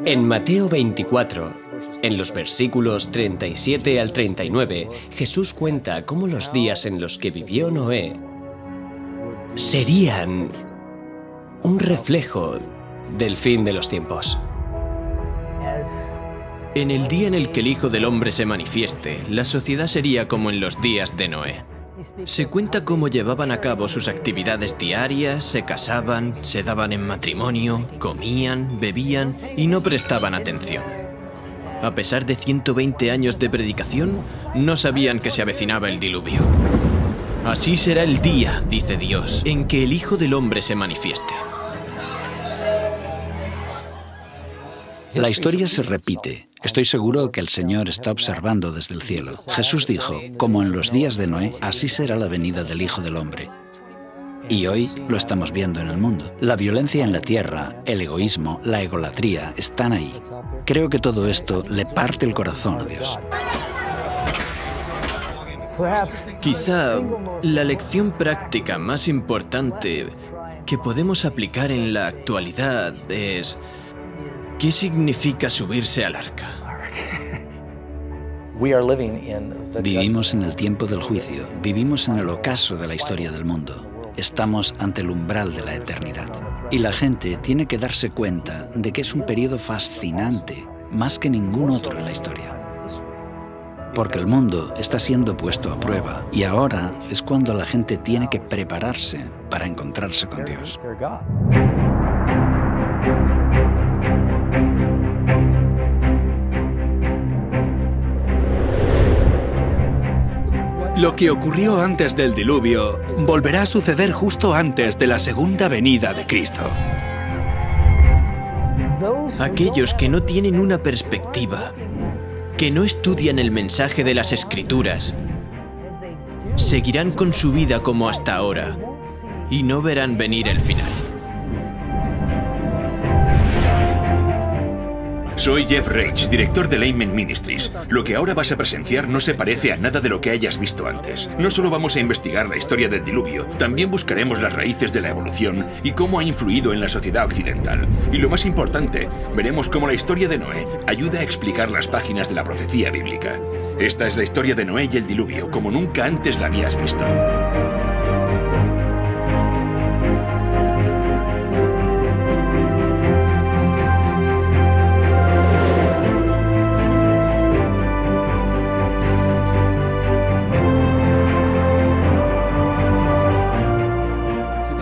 En Mateo 24, en los versículos 37 al 39, Jesús cuenta cómo los días en los que vivió Noé serían un reflejo del fin de los tiempos. En el día en el que el Hijo del Hombre se manifieste, la sociedad sería como en los días de Noé. Se cuenta cómo llevaban a cabo sus actividades diarias, se casaban, se daban en matrimonio, comían, bebían y no prestaban atención. A pesar de 120 años de predicación, no sabían que se avecinaba el diluvio. Así será el día, dice Dios, en que el Hijo del Hombre se manifieste. La historia se repite. Estoy seguro que el Señor está observando desde el cielo. Jesús dijo, como en los días de Noé, así será la venida del Hijo del Hombre. Y hoy lo estamos viendo en el mundo. La violencia en la tierra, el egoísmo, la egolatría están ahí. Creo que todo esto le parte el corazón a Dios. Quizá la lección práctica más importante que podemos aplicar en la actualidad es: ¿qué significa subirse al arca? Vivimos en el tiempo del juicio, vivimos en el ocaso de la historia del mundo. Estamos ante el umbral de la eternidad. Y la gente tiene que darse cuenta de que es un periodo fascinante, más que ningún otro en la historia. Porque el mundo está siendo puesto a prueba y ahora es cuando la gente tiene que prepararse para encontrarse con Dios. Lo que ocurrió antes del diluvio volverá a suceder justo antes de la segunda venida de Cristo. Aquellos que no tienen una perspectiva, que no estudian el mensaje de las Escrituras, seguirán con su vida como hasta ahora y no verán venir el final. Soy Jeff Reich, director de Layman Ministries. Lo que ahora vas a presenciar no se parece a nada de lo que hayas visto antes. No solo vamos a investigar la historia del diluvio, también buscaremos las raíces de la evolución y cómo ha influido en la sociedad occidental. Y lo más importante, veremos cómo la historia de Noé ayuda a explicar las páginas de la profecía bíblica. Esta es la historia de Noé y el diluvio, como nunca antes la habías visto.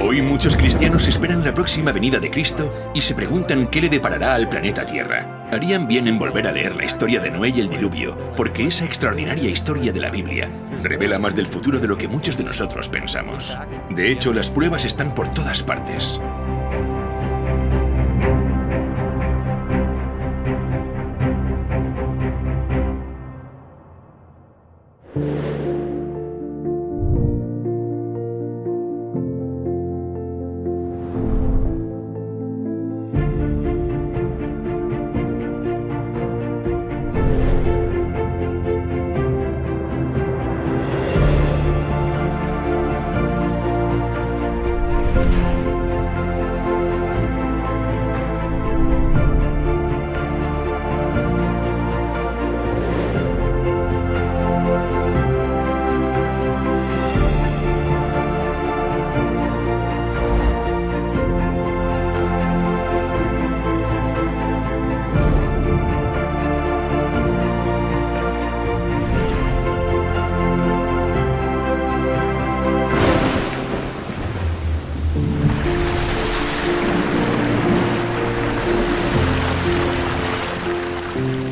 Hoy muchos cristianos esperan la próxima venida de Cristo y se preguntan qué le deparará al planeta Tierra. Harían bien en volver a leer la historia de Noé y el diluvio, porque esa extraordinaria historia de la Biblia revela más del futuro de lo que muchos de nosotros pensamos. De hecho, las pruebas están por todas partes.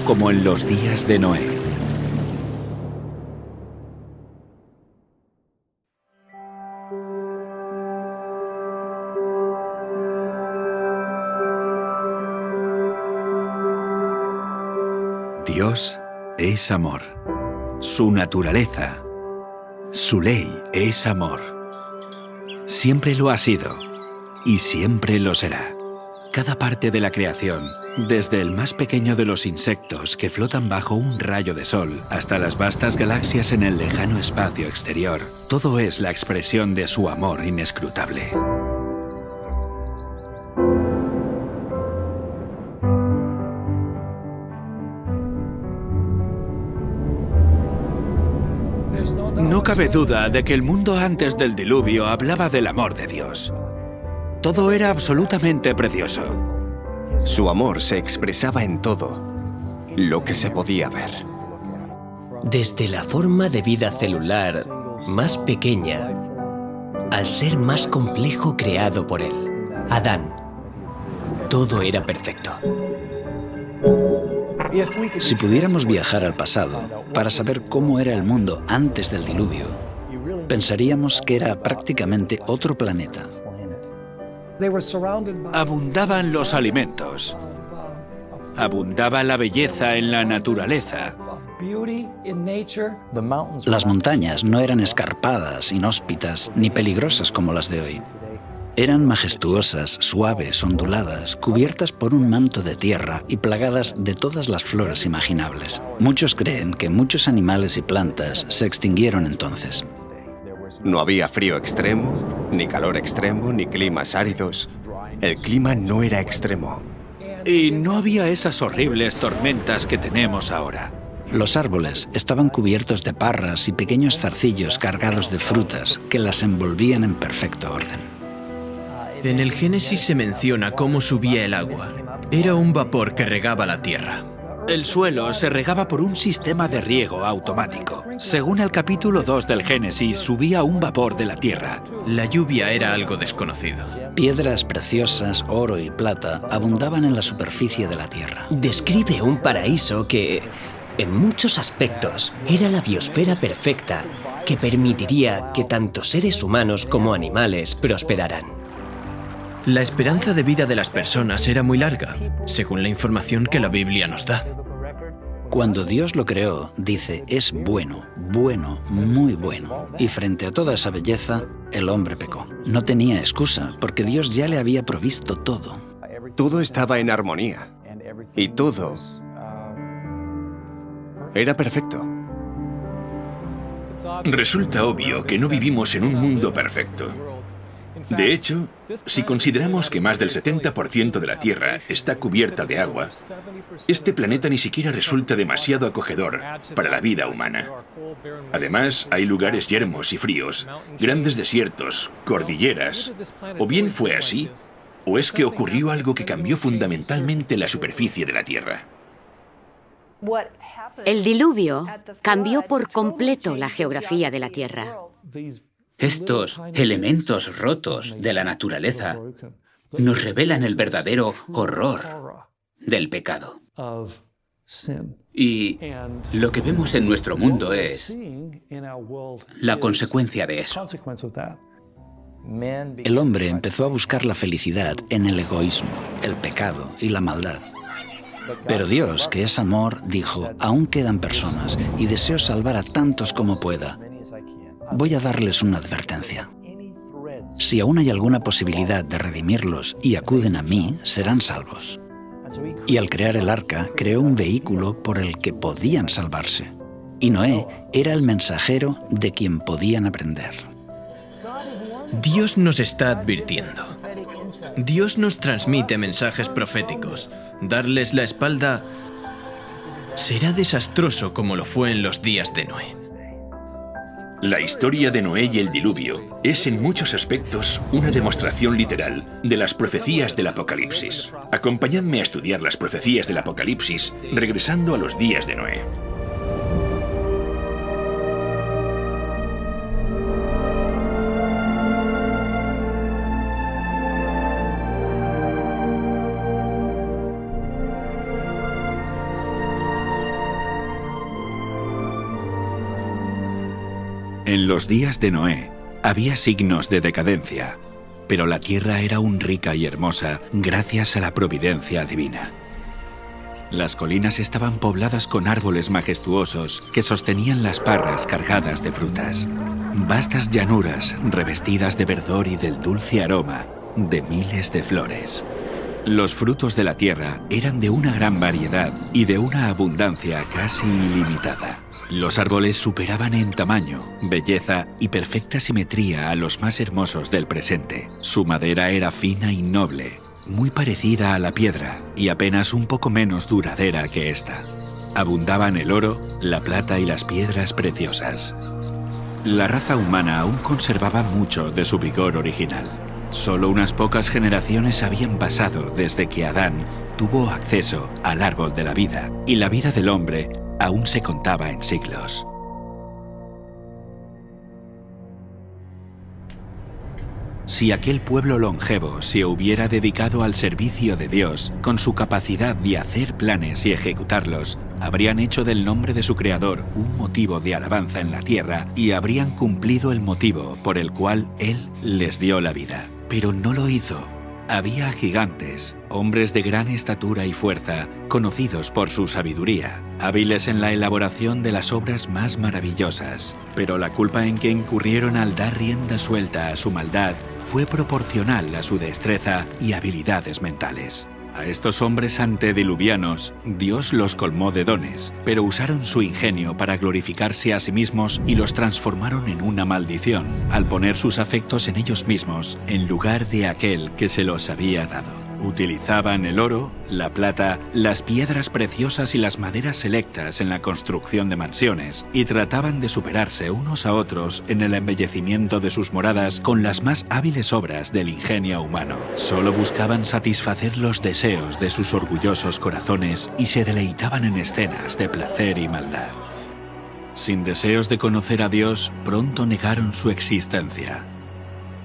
Como en los días de Noé. Dios es amor. Su naturaleza, su ley es amor. Siempre lo ha sido y siempre lo será. Cada parte de la creación, desde el más pequeño de los insectos que flotan bajo un rayo de sol hasta las vastas galaxias en el lejano espacio exterior, todo es la expresión de su amor inescrutable. No cabe duda de que el mundo antes del diluvio hablaba del amor de Dios. Todo era absolutamente precioso. Su amor se expresaba en todo lo que se podía ver. Desde la forma de vida celular más pequeña al ser más complejo creado por él, Adán, todo era perfecto. Si pudiéramos viajar al pasado para saber cómo era el mundo antes del diluvio, pensaríamos que era prácticamente otro planeta. Abundaban los alimentos. Abundaba la belleza en la naturaleza. Las montañas no eran escarpadas, inhóspitas ni peligrosas como las de hoy. Eran majestuosas, suaves, onduladas, cubiertas por un manto de tierra y plagadas de todas las flores imaginables. Muchos creen que muchos animales y plantas se extinguieron entonces. No había frío extremo, ni calor extremo, ni climas áridos. El clima no era extremo. Y no había esas horribles tormentas que tenemos ahora. Los árboles estaban cubiertos de parras y pequeños zarcillos cargados de frutas que las envolvían en perfecto orden. En el Génesis se menciona cómo subía el agua. Era un vapor que regaba la tierra. El suelo se regaba por un sistema de riego automático. Según el capítulo 2 del Génesis, subía un vapor de la tierra. La lluvia era algo desconocido. Piedras preciosas, oro y plata abundaban en la superficie de la tierra. Describe un paraíso que, en muchos aspectos, era la biosfera perfecta que permitiría que tanto seres humanos como animales prosperaran. La esperanza de vida de las personas era muy larga, según la información que la Biblia nos da. Cuando Dios lo creó, dice, es bueno, bueno, muy bueno. Y frente a toda esa belleza, el hombre pecó. No tenía excusa, porque Dios ya le había provisto todo. Todo estaba en armonía. Y todo era perfecto. Resulta obvio que no vivimos en un mundo perfecto. De hecho, si consideramos que más del 70% de la Tierra está cubierta de agua, este planeta ni siquiera resulta demasiado acogedor para la vida humana. Además, hay lugares yermos y fríos, grandes desiertos, cordilleras. O bien fue así, o es que ocurrió algo que cambió fundamentalmente la superficie de la Tierra. El diluvio cambió por completo la geografía de la Tierra. Estos elementos rotos de la naturaleza nos revelan el verdadero horror del pecado. Y lo que vemos en nuestro mundo es la consecuencia de eso. El hombre empezó a buscar la felicidad en el egoísmo, el pecado y la maldad. Pero Dios, que es amor, dijo, aún quedan personas y deseo salvar a tantos como pueda. Voy a darles una advertencia. Si aún hay alguna posibilidad de redimirlos y acuden a mí, serán salvos. Y al crear el arca, creó un vehículo por el que podían salvarse. Y Noé era el mensajero de quien podían aprender. Dios nos está advirtiendo. Dios nos transmite mensajes proféticos. Darles la espalda será desastroso como lo fue en los días de Noé. La historia de Noé y el diluvio es en muchos aspectos una demostración literal de las profecías del Apocalipsis. Acompañadme a estudiar las profecías del Apocalipsis regresando a los días de Noé. En los días de Noé había signos de decadencia, pero la tierra era aún rica y hermosa gracias a la providencia divina. Las colinas estaban pobladas con árboles majestuosos que sostenían las parras cargadas de frutas. Vastas llanuras revestidas de verdor y del dulce aroma de miles de flores. Los frutos de la tierra eran de una gran variedad y de una abundancia casi ilimitada. Los árboles superaban en tamaño, belleza y perfecta simetría a los más hermosos del presente. Su madera era fina y noble, muy parecida a la piedra y apenas un poco menos duradera que esta. Abundaban el oro, la plata y las piedras preciosas. La raza humana aún conservaba mucho de su vigor original. Solo unas pocas generaciones habían pasado desde que Adán tuvo acceso al árbol de la vida, y la vida del hombre aún se contaba en siglos. Si aquel pueblo longevo se hubiera dedicado al servicio de Dios, con su capacidad de hacer planes y ejecutarlos, habrían hecho del nombre de su creador un motivo de alabanza en la tierra y habrían cumplido el motivo por el cual Él les dio la vida. Pero no lo hizo. Había gigantes, hombres de gran estatura y fuerza, conocidos por su sabiduría, hábiles en la elaboración de las obras más maravillosas. Pero la culpa en que incurrieron al dar rienda suelta a su maldad fue proporcional a su destreza y habilidades mentales. A estos hombres antediluvianos, Dios los colmó de dones, pero usaron su ingenio para glorificarse a sí mismos y los transformaron en una maldición, al poner sus afectos en ellos mismos, en lugar de aquel que se los había dado. Utilizaban el oro, la plata, las piedras preciosas y las maderas selectas en la construcción de mansiones, y trataban de superarse unos a otros en el embellecimiento de sus moradas con las más hábiles obras del ingenio humano. Solo buscaban satisfacer los deseos de sus orgullosos corazones y se deleitaban en escenas de placer y maldad. Sin deseos de conocer a Dios, pronto negaron su existencia.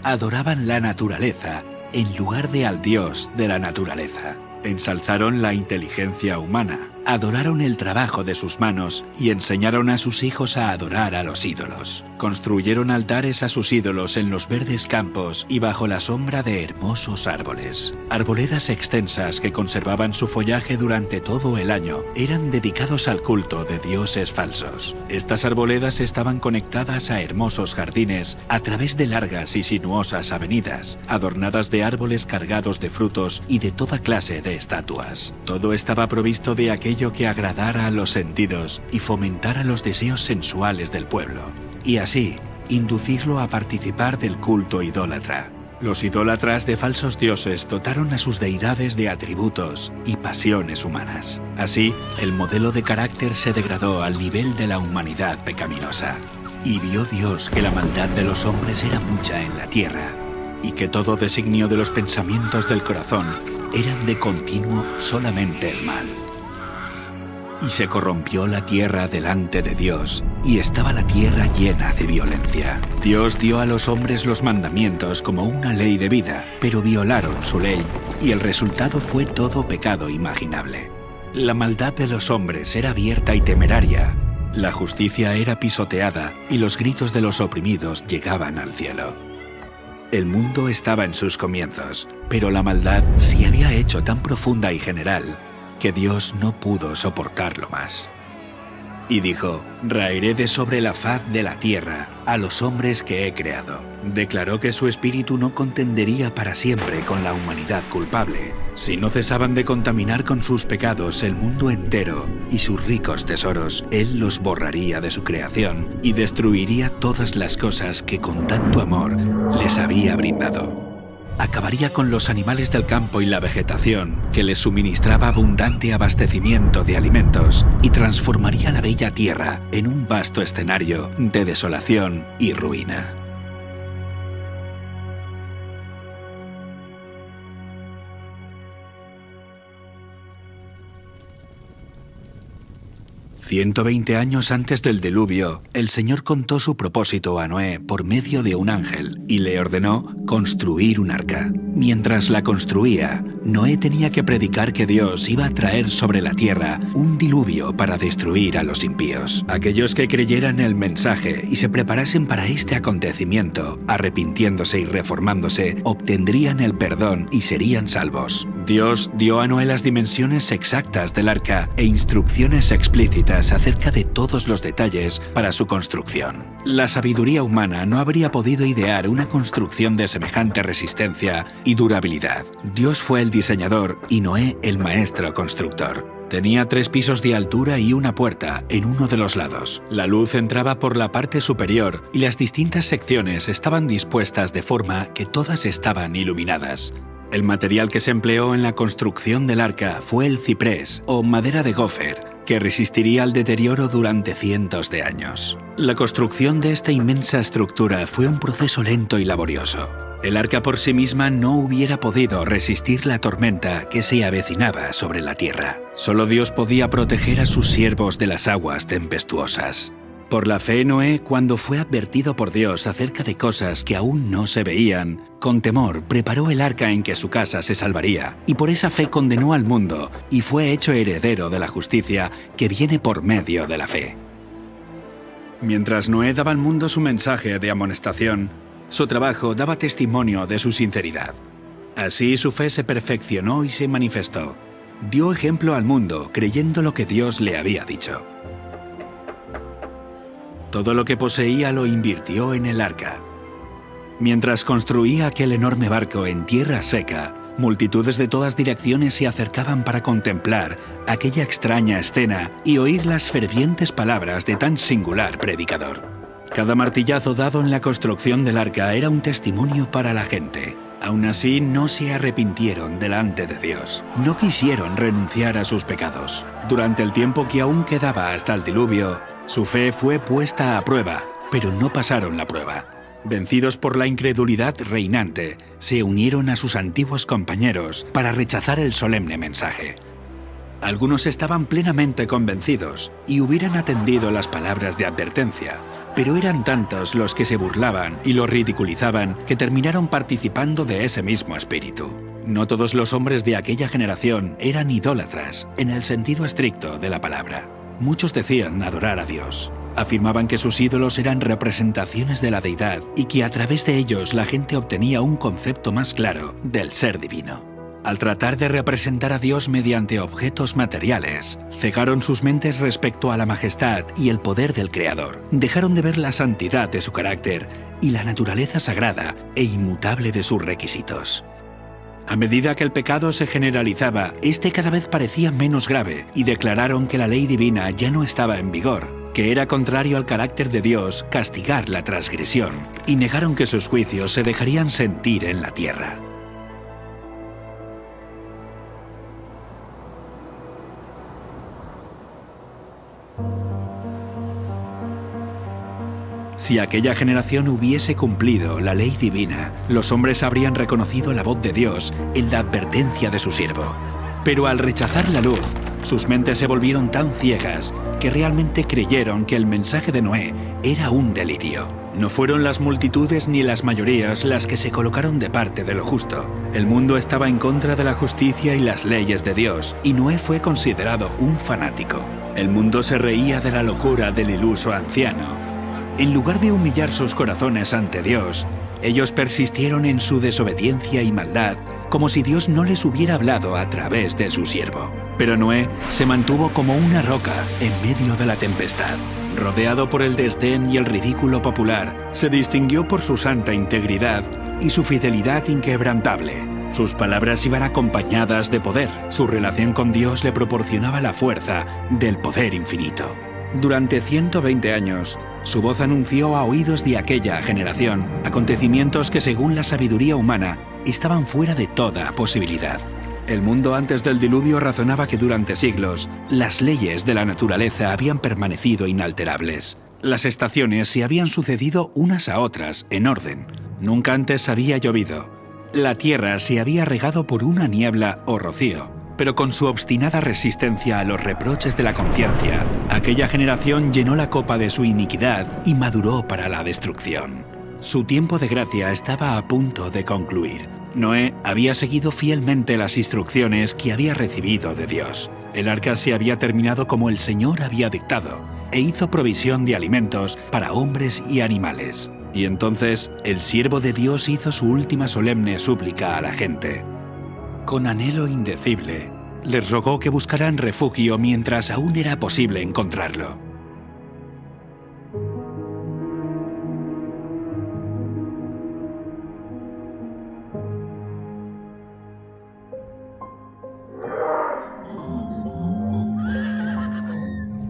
Adoraban la naturaleza en lugar de al Dios de la naturaleza. Ensalzaron la inteligencia humana, adoraron el trabajo de sus manos y enseñaron a sus hijos a adorar a los ídolos. Construyeron altares a sus ídolos en los verdes campos y bajo la sombra de hermosos árboles. Arboledas extensas que conservaban su follaje durante todo el año eran dedicados al culto de dioses falsos. Estas arboledas estaban conectadas a hermosos jardines a través de largas y sinuosas avenidas, adornadas de árboles cargados de frutos y de toda clase de estatuas. Todo estaba provisto de aquello que agradara a los sentidos y fomentara los deseos sensuales del pueblo, y así inducirlo a participar del culto idólatra. Los idólatras de falsos dioses dotaron a sus deidades de atributos y pasiones humanas. Así, el modelo de carácter se degradó al nivel de la humanidad pecaminosa. Y vio Dios que la maldad de los hombres era mucha en la tierra, y que todo designio de los pensamientos del corazón eran de continuo solamente el mal. Y se corrompió la tierra delante de Dios, y estaba la tierra llena de violencia. Dios dio a los hombres los mandamientos como una ley de vida, pero violaron su ley, y el resultado fue todo pecado imaginable. La maldad de los hombres era abierta y temeraria, la justicia era pisoteada, y los gritos de los oprimidos llegaban al cielo. El mundo estaba en sus comienzos, pero la maldad se había hecho tan profunda y general que Dios no pudo soportarlo más. Y dijo: raeré de sobre la faz de la tierra a los hombres que he creado. Declaró que su espíritu no contendería para siempre con la humanidad culpable. Si no cesaban de contaminar con sus pecados el mundo entero y sus ricos tesoros, Él los borraría de su creación y destruiría todas las cosas que con tanto amor les había brindado. Acabaría con los animales del campo y la vegetación, que les suministraba abundante abastecimiento de alimentos, y transformaría la bella tierra en un vasto escenario de desolación y ruina. «120 años antes del diluvio, el Señor contó su propósito a Noé por medio de un ángel y le ordenó construir un arca. Mientras la construía, Noé tenía que predicar que Dios iba a traer sobre la tierra un diluvio para destruir a los impíos. Aquellos que creyeran el mensaje y se preparasen para este acontecimiento, arrepintiéndose y reformándose, obtendrían el perdón y serían salvos. Dios dio a Noé las dimensiones exactas del arca e instrucciones explícitas acerca de todos los detalles para su construcción. La sabiduría humana no habría podido idear una construcción de semejante resistencia y durabilidad. Dios fue el diseñador y Noé el maestro constructor. Tenía 3 pisos de altura y una puerta en uno de los lados. La luz entraba por la parte superior y las distintas secciones estaban dispuestas de forma que todas estaban iluminadas. El material que se empleó en la construcción del arca fue el ciprés o madera de gofer, que resistiría al deterioro durante cientos de años. La construcción de esta inmensa estructura fue un proceso lento y laborioso. El arca por sí misma no hubiera podido resistir la tormenta que se avecinaba sobre la tierra. Solo Dios podía proteger a sus siervos de las aguas tempestuosas. Por la fe, Noé, cuando fue advertido por Dios acerca de cosas que aún no se veían, con temor preparó el arca en que su casa se salvaría, y por esa fe condenó al mundo y fue hecho heredero de la justicia que viene por medio de la fe. Mientras Noé daba al mundo su mensaje de amonestación, su trabajo daba testimonio de su sinceridad. Así su fe se perfeccionó y se manifestó. Dio ejemplo al mundo creyendo lo que Dios le había dicho. Todo lo que poseía lo invirtió en el arca. Mientras construía aquel enorme barco en tierra seca, multitudes de todas direcciones se acercaban para contemplar aquella extraña escena y oír las fervientes palabras de tan singular predicador. Cada martillazo dado en la construcción del arca era un testimonio para la gente. Aún así, no se arrepintieron delante de Dios. No quisieron renunciar a sus pecados. Durante el tiempo que aún quedaba hasta el diluvio, su fe fue puesta a prueba, pero no pasaron la prueba. Vencidos por la incredulidad reinante, se unieron a sus antiguos compañeros para rechazar el solemne mensaje. Algunos estaban plenamente convencidos y hubieran atendido las palabras de advertencia, pero eran tantos los que se burlaban y lo ridiculizaban que terminaron participando de ese mismo espíritu. No todos los hombres de aquella generación eran idólatras en el sentido estricto de la palabra. Muchos decían adorar a Dios. Afirmaban que sus ídolos eran representaciones de la deidad y que a través de ellos la gente obtenía un concepto más claro del ser divino. Al tratar de representar a Dios mediante objetos materiales, cegaron sus mentes respecto a la majestad y el poder del Creador. Dejaron de ver la santidad de su carácter y la naturaleza sagrada e inmutable de sus requisitos. A medida que el pecado se generalizaba, este cada vez parecía menos grave y declararon que la ley divina ya no estaba en vigor, que era contrario al carácter de Dios castigar la transgresión, y negaron que sus juicios se dejarían sentir en la tierra. Si aquella generación hubiese cumplido la ley divina, los hombres habrían reconocido la voz de Dios en la advertencia de su siervo. Pero al rechazar la luz, sus mentes se volvieron tan ciegas que realmente creyeron que el mensaje de Noé era un delirio. No fueron las multitudes ni las mayorías las que se colocaron de parte de lo justo. El mundo estaba en contra de la justicia y las leyes de Dios, y Noé fue considerado un fanático. El mundo se reía de la locura del iluso anciano. En lugar de humillar sus corazones ante Dios, ellos persistieron en su desobediencia y maldad, como si Dios no les hubiera hablado a través de su siervo. Pero Noé se mantuvo como una roca en medio de la tempestad. Rodeado por el desdén y el ridículo popular, se distinguió por su santa integridad y su fidelidad inquebrantable. Sus palabras iban acompañadas de poder. Su relación con Dios le proporcionaba la fuerza del poder infinito. Durante 120 años, su voz anunció a oídos de aquella generación acontecimientos que, según la sabiduría humana, estaban fuera de toda posibilidad. El mundo antes del diluvio razonaba que durante siglos las leyes de la naturaleza habían permanecido inalterables. Las estaciones se habían sucedido unas a otras en orden. Nunca antes había llovido. La tierra se había regado por una niebla o rocío. Pero con su obstinada resistencia a los reproches de la conciencia, aquella generación llenó la copa de su iniquidad y maduró para la destrucción. Su tiempo de gracia estaba a punto de concluir. Noé había seguido fielmente las instrucciones que había recibido de Dios. El arca se había terminado como el Señor había dictado, e hizo provisión de alimentos para hombres y animales. Y entonces el siervo de Dios hizo su última solemne súplica a la gente. Con anhelo indecible, les rogó que buscaran refugio mientras aún era posible encontrarlo.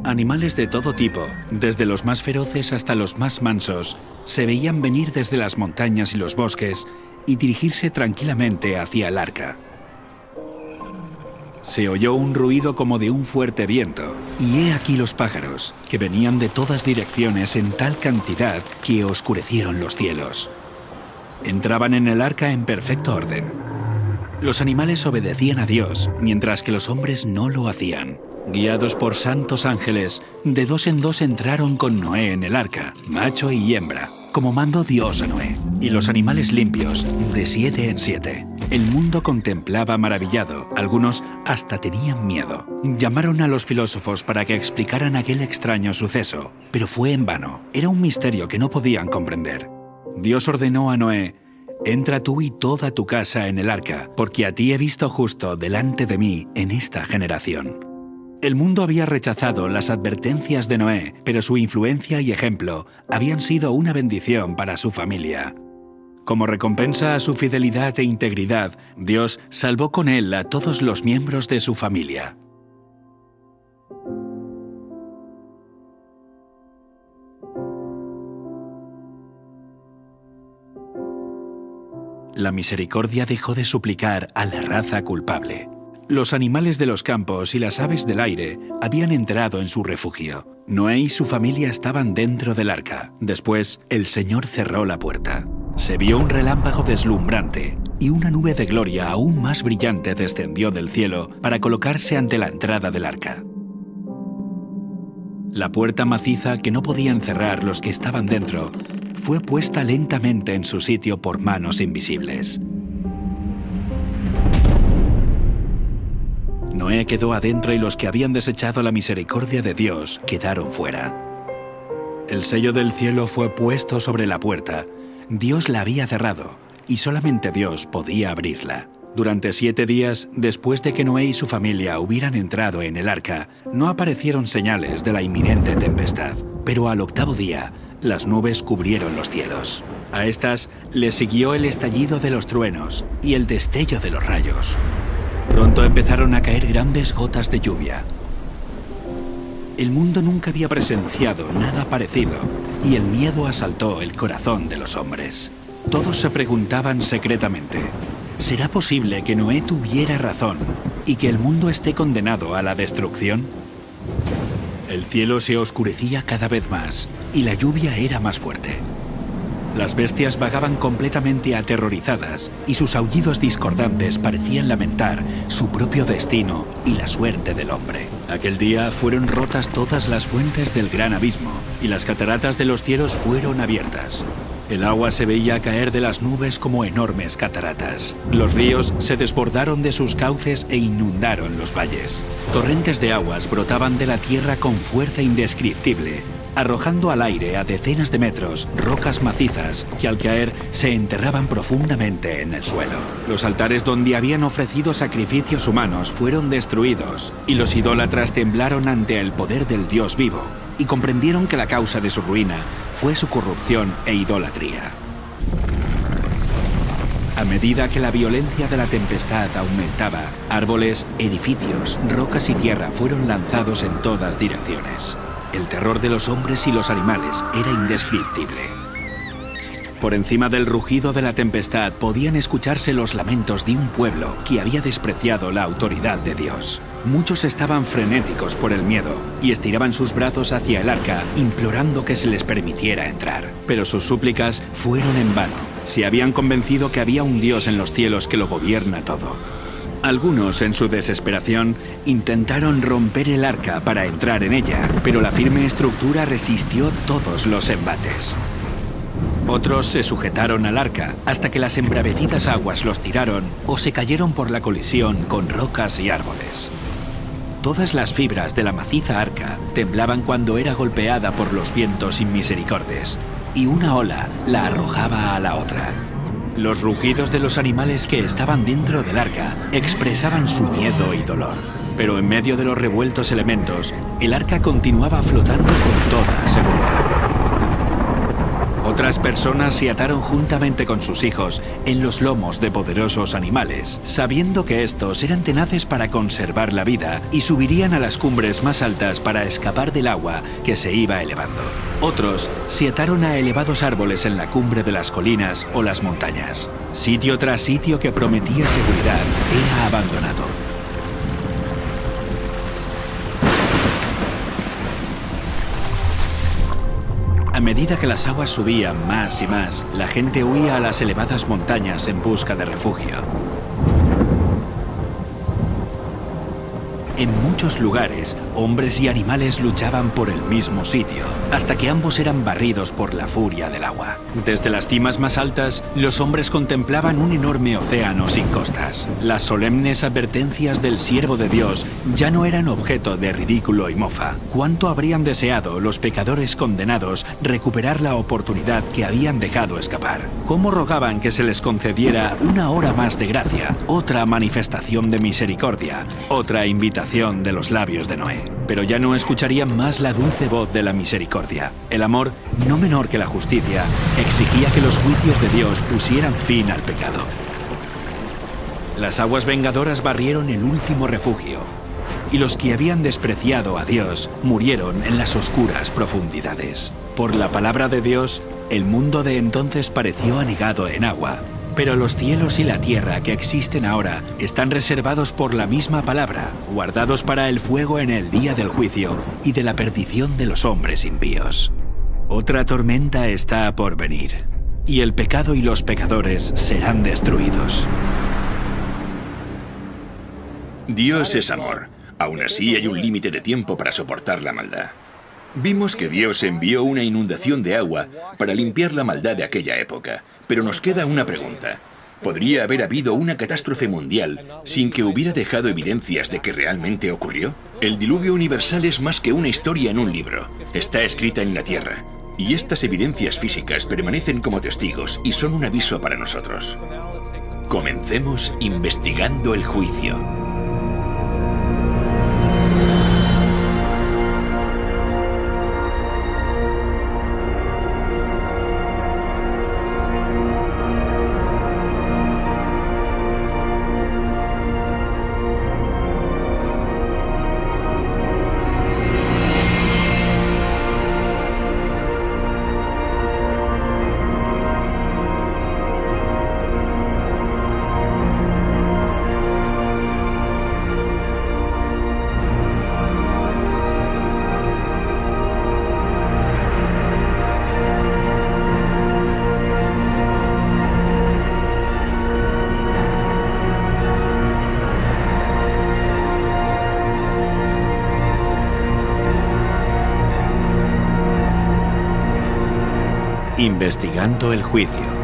Animales de todo tipo, desde los más feroces hasta los más mansos, se veían venir desde las montañas y los bosques y dirigirse tranquilamente hacia el arca. se oyó un ruido como de un fuerte viento, y he aquí los pájaros, que venían de todas direcciones en tal cantidad que oscurecieron los cielos. Entraban en el arca en perfecto orden. Los animales obedecían a Dios, mientras que los hombres no lo hacían. Guiados por santos ángeles, de dos en dos entraron con Noé en el arca, macho y hembra, como mandó Dios a Noé. Y los animales limpios, de 7 en 7. El mundo contemplaba maravillado, algunos hasta tenían miedo. Llamaron a los filósofos para que explicaran aquel extraño suceso, pero fue en vano. Era un misterio que no podían comprender. Dios ordenó a Noé: entra tú y toda tu casa en el arca, porque a ti he visto justo delante de mí en esta generación. El mundo había rechazado las advertencias de Noé, pero su influencia y ejemplo habían sido una bendición para su familia. Como recompensa a su fidelidad e integridad, Dios salvó con él a todos los miembros de su familia. La misericordia dejó de suplicar a la raza culpable. Los animales de los campos y las aves del aire habían entrado en su refugio. Noé y su familia estaban dentro del arca. Después, el Señor cerró la puerta. Se vio un relámpago deslumbrante y una nube de gloria aún más brillante descendió del cielo para colocarse ante la entrada del arca. La puerta maciza que no podían cerrar los que estaban dentro fue puesta lentamente en su sitio por manos invisibles. Noé quedó adentro y los que habían desechado la misericordia de Dios quedaron fuera. El sello del cielo fue puesto sobre la puerta. Dios la había cerrado y solamente Dios podía abrirla. Durante 7 días, después de que Noé y su familia hubieran entrado en el arca, no aparecieron señales de la inminente tempestad. Pero al 8º día, las nubes cubrieron los cielos. A estas le siguió el estallido de los truenos y el destello de los rayos. Pronto empezaron a caer grandes gotas de lluvia. El mundo nunca había presenciado nada parecido y el miedo asaltó el corazón de los hombres. Todos se preguntaban secretamente: ¿será posible que Noé tuviera razón y que el mundo esté condenado a la destrucción? El cielo se oscurecía cada vez más y la lluvia era más fuerte. Las bestias vagaban completamente aterrorizadas y sus aullidos discordantes parecían lamentar su propio destino y la suerte del hombre. Aquel día fueron rotas todas las fuentes del gran abismo y las cataratas de los cielos fueron abiertas. El agua se veía caer de las nubes como enormes cataratas. Los ríos se desbordaron de sus cauces e inundaron los valles. Torrentes de aguas brotaban de la tierra con fuerza indescriptible, arrojando al aire a decenas de metros rocas macizas que al caer se enterraban profundamente en el suelo. Los altares donde habían ofrecido sacrificios humanos fueron destruidos y los idólatras temblaron ante el poder del Dios vivo y comprendieron que la causa de su ruina fue su corrupción e idolatría. A medida que la violencia de la tempestad aumentaba, árboles, edificios, rocas y tierra fueron lanzados en todas direcciones. El terror de los hombres y los animales era indescriptible. Por encima del rugido de la tempestad podían escucharse los lamentos de un pueblo que había despreciado la autoridad de Dios. Muchos estaban frenéticos por el miedo y estiraban sus brazos hacia el arca, implorando que se les permitiera entrar. Pero sus súplicas fueron en vano. Se habían convencido que había un Dios en los cielos que lo gobierna todo. Algunos, en su desesperación, intentaron romper el arca para entrar en ella, pero la firme estructura resistió todos los embates. Otros se sujetaron al arca hasta que las embravecidas aguas los tiraron o se cayeron por la colisión con rocas y árboles. Todas las fibras de la maciza arca temblaban cuando era golpeada por los vientos inmisericordes, y una ola la arrojaba a la otra. Los rugidos de los animales que estaban dentro del arca expresaban su miedo y dolor. Pero en medio de los revueltos elementos, el arca continuaba flotando con toda seguridad. Otras personas se ataron juntamente con sus hijos en los lomos de poderosos animales, sabiendo que estos eran tenaces para conservar la vida y subirían a las cumbres más altas para escapar del agua que se iba elevando. Otros se ataron a elevados árboles en la cumbre de las colinas o las montañas. Sitio tras sitio que prometía seguridad era abandonado. A medida que las aguas subían más y más, la gente huía a las elevadas montañas en busca de refugio. En muchos lugares, hombres y animales luchaban por el mismo sitio, hasta que ambos eran barridos por la furia del agua. Desde las cimas más altas, los hombres contemplaban un enorme océano sin costas. Las solemnes advertencias del siervo de Dios ya no eran objeto de ridículo y mofa. ¿Cuánto habrían deseado los pecadores condenados recuperar la oportunidad que habían dejado escapar? ¿Cómo rogaban que se les concediera una hora más de gracia, otra manifestación de misericordia, otra invitación de los labios de Noé? Pero ya no escucharían más la dulce voz de la misericordia. El amor, no menor que la justicia, exigía que los juicios de Dios pusieran fin al pecado. Las aguas vengadoras barrieron el último refugio, y los que habían despreciado a Dios murieron en las oscuras profundidades. Por la palabra de Dios, el mundo de entonces pareció anegado en agua. Pero los cielos y la tierra que existen ahora están reservados por la misma palabra, guardados para el fuego en el día del juicio y de la perdición de los hombres impíos. Otra tormenta está por venir, y el pecado y los pecadores serán destruidos. Dios es amor. Aún así hay un límite de tiempo para soportar la maldad. Vimos que Dios envió una inundación de agua para limpiar la maldad de aquella época, pero nos queda una pregunta. ¿Podría haber habido una catástrofe mundial sin que hubiera dejado evidencias de que realmente ocurrió? El diluvio universal es más que una historia en un libro. Está escrita en la tierra, y estas evidencias físicas permanecen como testigos y son un aviso para nosotros. Comencemos investigando el juicio. Investigando el juicio.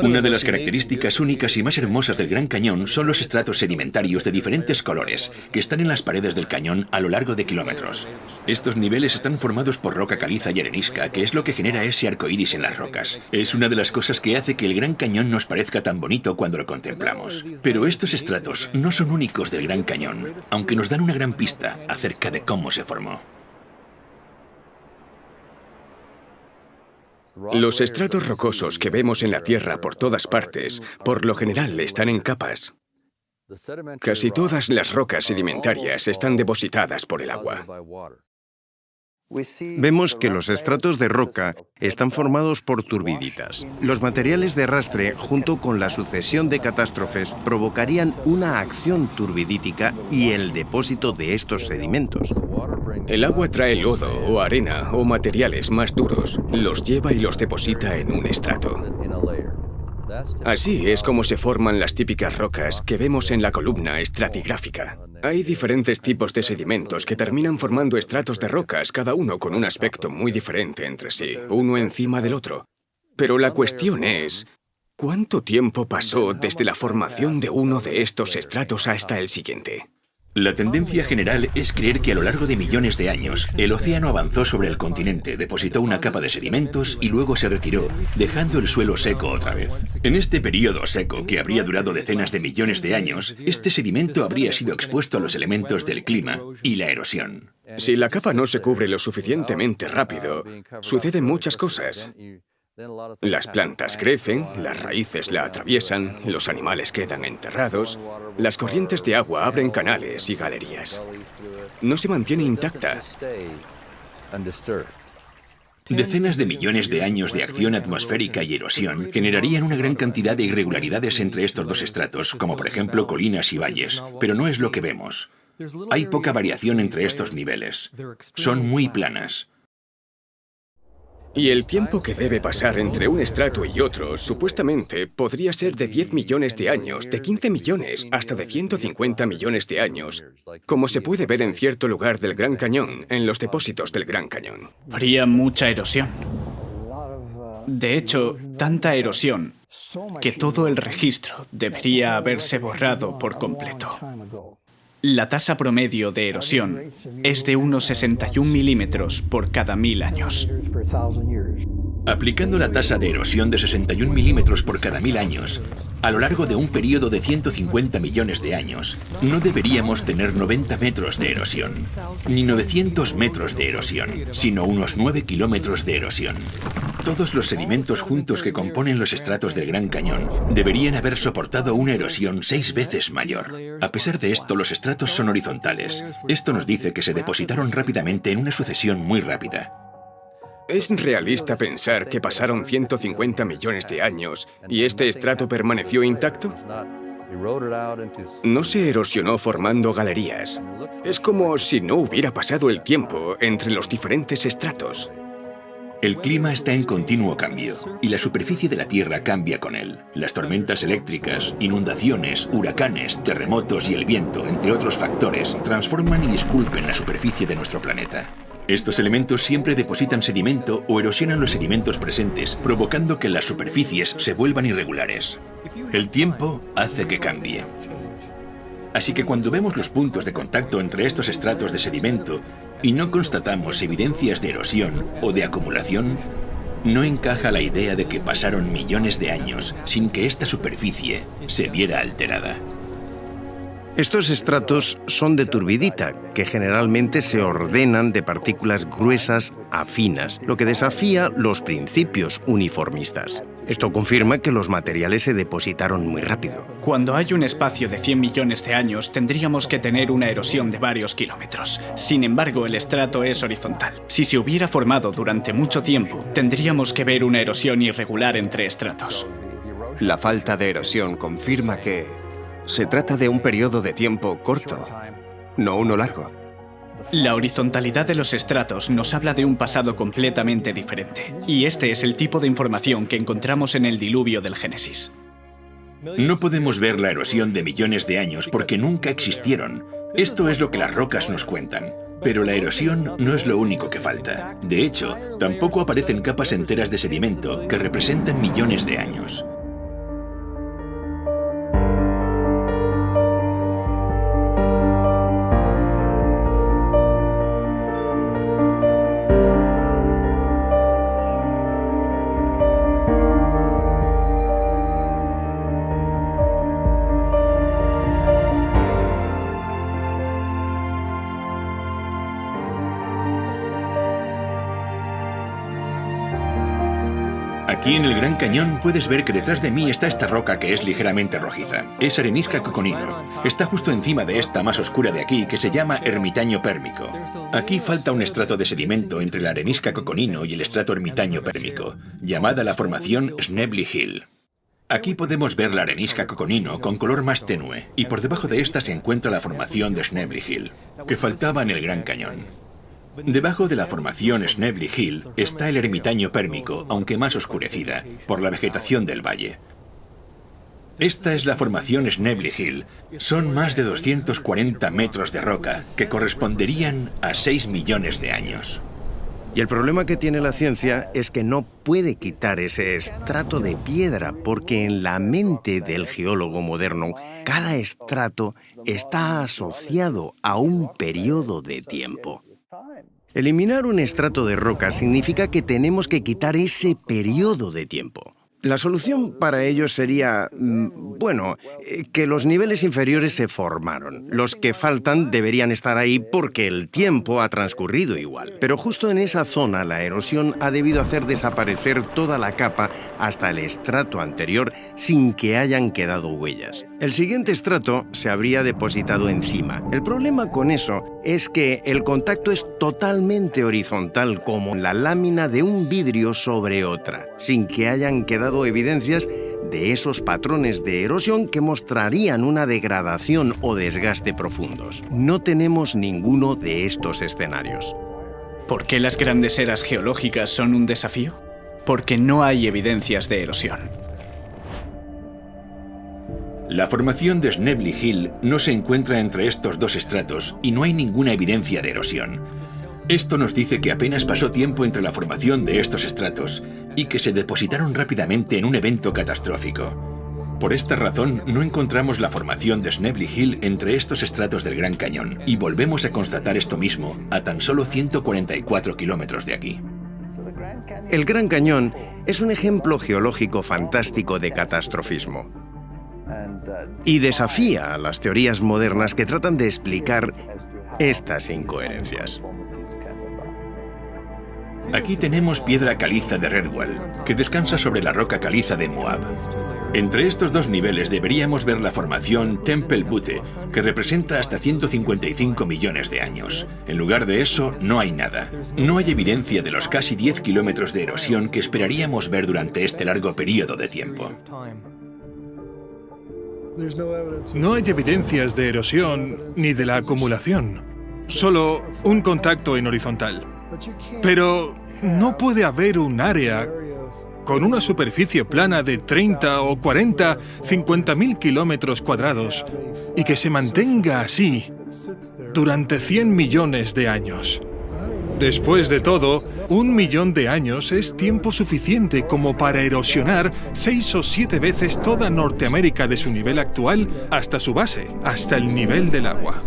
Una de las características únicas y más hermosas del Gran Cañón son los estratos sedimentarios de diferentes colores que están en las paredes del cañón a lo largo de kilómetros. Estos niveles están formados por roca caliza y arenisca, que es lo que genera ese arco iris en las rocas. Es una de las cosas que hace que el Gran Cañón nos parezca tan bonito cuando lo contemplamos. Pero estos estratos no son únicos del Gran Cañón, aunque nos dan una gran pista acerca de cómo se formó. Los estratos rocosos que vemos en la Tierra por todas partes, por lo general están en capas. Casi todas las rocas sedimentarias están depositadas por el agua. Vemos que los estratos de roca están formados por turbiditas. Los materiales de arrastre, junto con la sucesión de catástrofes, provocarían una acción turbidítica y el depósito de estos sedimentos. El agua trae lodo o arena o materiales más duros, los lleva y los deposita en un estrato. Así es como se forman las típicas rocas que vemos en la columna estratigráfica. Hay diferentes tipos de sedimentos que terminan formando estratos de rocas, cada uno con un aspecto muy diferente entre sí, uno encima del otro. Pero la cuestión es, ¿cuánto tiempo pasó desde la formación de uno de estos estratos hasta el siguiente? La tendencia general es creer que a lo largo de millones de años, el océano avanzó sobre el continente, depositó una capa de sedimentos y luego se retiró, dejando el suelo seco otra vez. En este periodo seco, que habría durado decenas de millones de años, este sedimento habría sido expuesto a los elementos del clima y la erosión. Si la capa no se cubre lo suficientemente rápido, suceden muchas cosas. Las plantas crecen, las raíces la atraviesan, los animales quedan enterrados, las corrientes de agua abren canales y galerías. No se mantiene intacta. Decenas de millones de años de acción atmosférica y erosión generarían una gran cantidad de irregularidades entre estos dos estratos, como por ejemplo colinas y valles, pero no es lo que vemos. Hay poca variación entre estos niveles. Son muy planas. Y el tiempo que debe pasar entre un estrato y otro, supuestamente, podría ser de 10 millones de años, de 15 millones, hasta de 150 millones de años, como se puede ver en cierto lugar del Gran Cañón, en los depósitos del Gran Cañón. Habría mucha erosión. De hecho, tanta erosión que todo el registro debería haberse borrado por completo. La tasa promedio de erosión es de unos 61 milímetros por cada 1000 años. Aplicando la tasa de erosión de 61 milímetros por cada 1000 años, a lo largo de un periodo de 150 millones de años, no deberíamos tener 90 metros de erosión, ni 900 metros de erosión, sino unos 9 kilómetros de erosión. Todos los sedimentos juntos que componen los estratos del Gran Cañón deberían haber soportado una erosión 6 veces mayor. A pesar de esto, los estratos son horizontales. Esto nos dice que se depositaron rápidamente en una sucesión muy rápida. ¿Es realista pensar que pasaron 150 millones de años y este estrato permaneció intacto? No se erosionó formando galerías. Es como si no hubiera pasado el tiempo entre los diferentes estratos. El clima está en continuo cambio y la superficie de la Tierra cambia con él. Las tormentas eléctricas, inundaciones, huracanes, terremotos y el viento, entre otros factores, transforman y esculpen la superficie de nuestro planeta. Estos elementos siempre depositan sedimento o erosionan los sedimentos presentes, provocando que las superficies se vuelvan irregulares. El tiempo hace que cambie. Así que cuando vemos los puntos de contacto entre estos estratos de sedimento y no constatamos evidencias de erosión o de acumulación, no encaja la idea de que pasaron millones de años sin que esta superficie se viera alterada. Estos estratos son de turbidita, que generalmente se ordenan de partículas gruesas a finas, lo que desafía los principios uniformistas. Esto confirma que los materiales se depositaron muy rápido. Cuando hay un espacio de 100 millones de años, tendríamos que tener una erosión de varios kilómetros. Sin embargo, el estrato es horizontal. Si se hubiera formado durante mucho tiempo, tendríamos que ver una erosión irregular entre estratos. La falta de erosión confirma que se trata de un periodo de tiempo corto, no uno largo. La horizontalidad de los estratos nos habla de un pasado completamente diferente. Y este es el tipo de información que encontramos en el diluvio del Génesis. No podemos ver la erosión de millones de años porque nunca existieron. Esto es lo que las rocas nos cuentan. Pero la erosión no es lo único que falta. De hecho, tampoco aparecen capas enteras de sedimento que representan millones de años. Aquí en el Gran Cañón puedes ver que detrás de mí está esta roca que es ligeramente rojiza. Es arenisca coconino. Está justo encima de esta más oscura de aquí que se llama ermitaño pérmico. Aquí falta un estrato de sedimento entre la arenisca coconino y el estrato ermitaño pérmico, llamada la formación Schnebly Hill. Aquí podemos ver la arenisca coconino con color más tenue y por debajo de esta se encuentra la formación de Schnebly Hill, que faltaba en el Gran Cañón. Debajo de la formación Schnebly Hill está el ermitaño pérmico, aunque más oscurecida, por la vegetación del valle. Esta es la formación Schnebly Hill. Son más de 240 metros de roca, que corresponderían a 6 millones de años. Y el problema que tiene la ciencia es que no puede quitar ese estrato de piedra, porque en la mente del geólogo moderno, cada estrato está asociado a un periodo de tiempo. Eliminar un estrato de roca significa que tenemos que quitar ese periodo de tiempo. La solución para ello sería, que los niveles inferiores se formaron. Los que faltan deberían estar ahí porque el tiempo ha transcurrido igual. Pero justo en esa zona la erosión ha debido hacer desaparecer toda la capa hasta el estrato anterior sin que hayan quedado huellas. El siguiente estrato se habría depositado encima. El problema con eso es que el contacto es totalmente horizontal, como la lámina de un vidrio sobre otra, sin que hayan quedado evidencias de esos patrones de erosión que mostrarían una degradación o desgaste profundos. No tenemos ninguno de estos escenarios. ¿Por qué las grandes eras geológicas son un desafío? Porque no hay evidencias de erosión. La formación de Snebly Hill no se encuentra entre estos dos estratos y no hay ninguna evidencia de erosión. Esto nos dice que apenas pasó tiempo entre la formación de estos estratos y que se depositaron rápidamente en un evento catastrófico. Por esta razón, no encontramos la formación de Snebly Hill entre estos estratos del Gran Cañón, y volvemos a constatar esto mismo a tan solo 144 kilómetros de aquí. El Gran Cañón es un ejemplo geológico fantástico de catastrofismo y desafía a las teorías modernas que tratan de explicar estas incoherencias. Aquí tenemos piedra caliza de Redwall, que descansa sobre la roca caliza de Moab. Entre estos dos niveles deberíamos ver la formación Temple Butte, que representa hasta 155 millones de años. En lugar de eso, no hay nada. No hay evidencia de los casi 10 kilómetros de erosión que esperaríamos ver durante este largo periodo de tiempo. No hay evidencias de erosión ni de la acumulación, solo un contacto en horizontal. Pero no puede haber un área con una superficie plana de 30 o 40, 50.000 kilómetros cuadrados y que se mantenga así durante 100 millones de años. Después de todo, 1 millón de años es tiempo suficiente como para erosionar 6 o 7 veces toda Norteamérica de su nivel actual hasta su base, hasta el nivel del agua.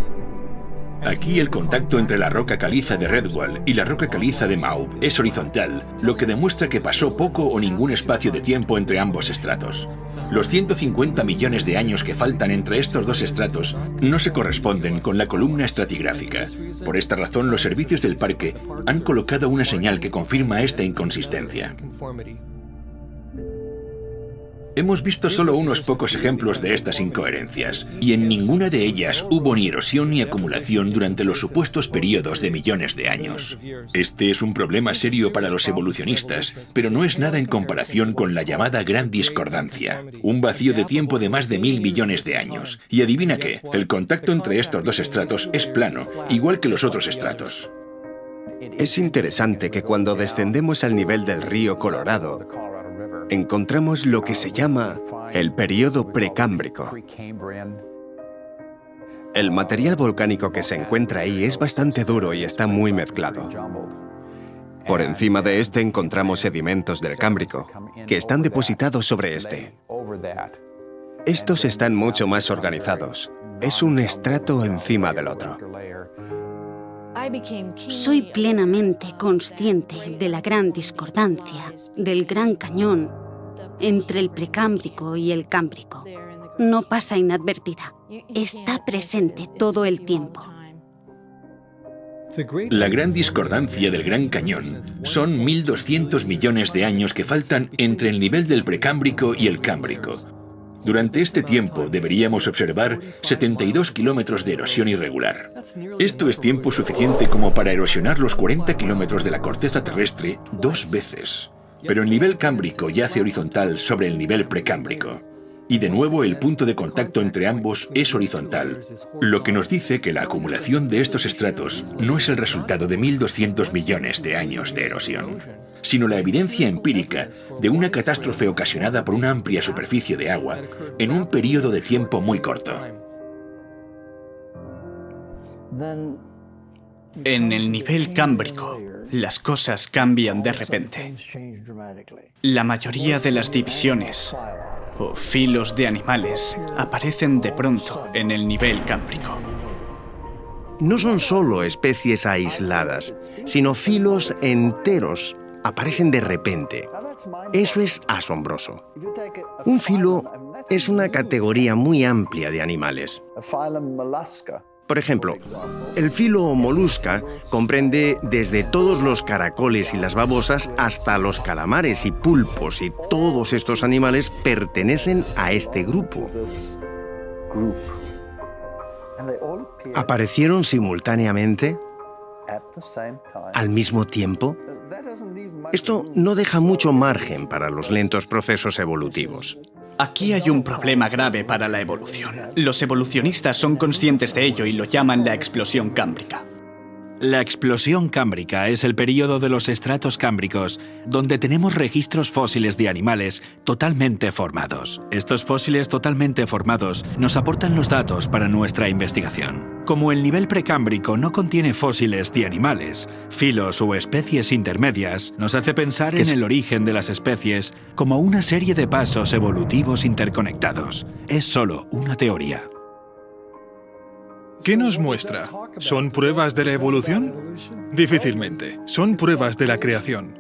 Aquí el contacto entre la roca caliza de Redwall y la roca caliza de Moab es horizontal, lo que demuestra que pasó poco o ningún espacio de tiempo entre ambos estratos. Los 150 millones de años que faltan entre estos dos estratos no se corresponden con la columna estratigráfica. Por esta razón, los servicios del parque han colocado una señal que confirma esta inconsistencia. Hemos visto solo unos pocos ejemplos de estas incoherencias, y en ninguna de ellas hubo ni erosión ni acumulación durante los supuestos periodos de millones de años. Este es un problema serio para los evolucionistas, pero no es nada en comparación con la llamada Gran Discordancia, un vacío de tiempo de más de 1.000 millones de años. Y adivina qué, el contacto entre estos dos estratos es plano, igual que los otros estratos. Es interesante que cuando descendemos al nivel del río Colorado, encontramos lo que se llama el período precámbrico. El material volcánico que se encuentra ahí es bastante duro y está muy mezclado. Por encima de este encontramos sedimentos del Cámbrico, que están depositados sobre este. Estos están mucho más organizados. Es un estrato encima del otro. Soy plenamente consciente de la gran discordancia, del Gran Cañón, entre el Precámbrico y el Cámbrico. No pasa inadvertida. Está presente todo el tiempo. La gran discordancia del Gran Cañón son 1.200 millones de años que faltan entre el nivel del Precámbrico y el Cámbrico. Durante este tiempo deberíamos observar 72 kilómetros de erosión irregular. Esto es tiempo suficiente como para erosionar los 40 kilómetros de la corteza terrestre 2 veces. Pero el nivel cámbrico yace horizontal sobre el nivel precámbrico. Y de nuevo el punto de contacto entre ambos es horizontal, lo que nos dice que la acumulación de estos estratos no es el resultado de 1.200 millones de años de erosión, sino la evidencia empírica de una catástrofe ocasionada por una amplia superficie de agua en un periodo de tiempo muy corto. En el nivel cámbrico, las cosas cambian de repente. La mayoría de las divisiones o filos de animales aparecen de pronto en el nivel cámbrico. No son solo especies aisladas, sino filos enteros aparecen de repente. Eso es asombroso. Un filo es una categoría muy amplia de animales. Por ejemplo, el filo molusca comprende desde todos los caracoles y las babosas hasta los calamares y pulpos, y todos estos animales pertenecen a este grupo. ¿Aparecieron simultáneamente? ¿Al mismo tiempo? Esto no deja mucho margen para los lentos procesos evolutivos. Aquí hay un problema grave para la evolución. Los evolucionistas son conscientes de ello y lo llaman la explosión cámbrica. La explosión cámbrica es el período de los estratos cámbricos donde tenemos registros fósiles de animales totalmente formados. Estos fósiles totalmente formados nos aportan los datos para nuestra investigación. Como el nivel precámbrico no contiene fósiles de animales, filos o especies intermedias, nos hace pensar en el origen de las especies como una serie de pasos evolutivos interconectados. Es solo una teoría. ¿Qué nos muestra? ¿Son pruebas de la evolución? Difícilmente. Son pruebas de la creación.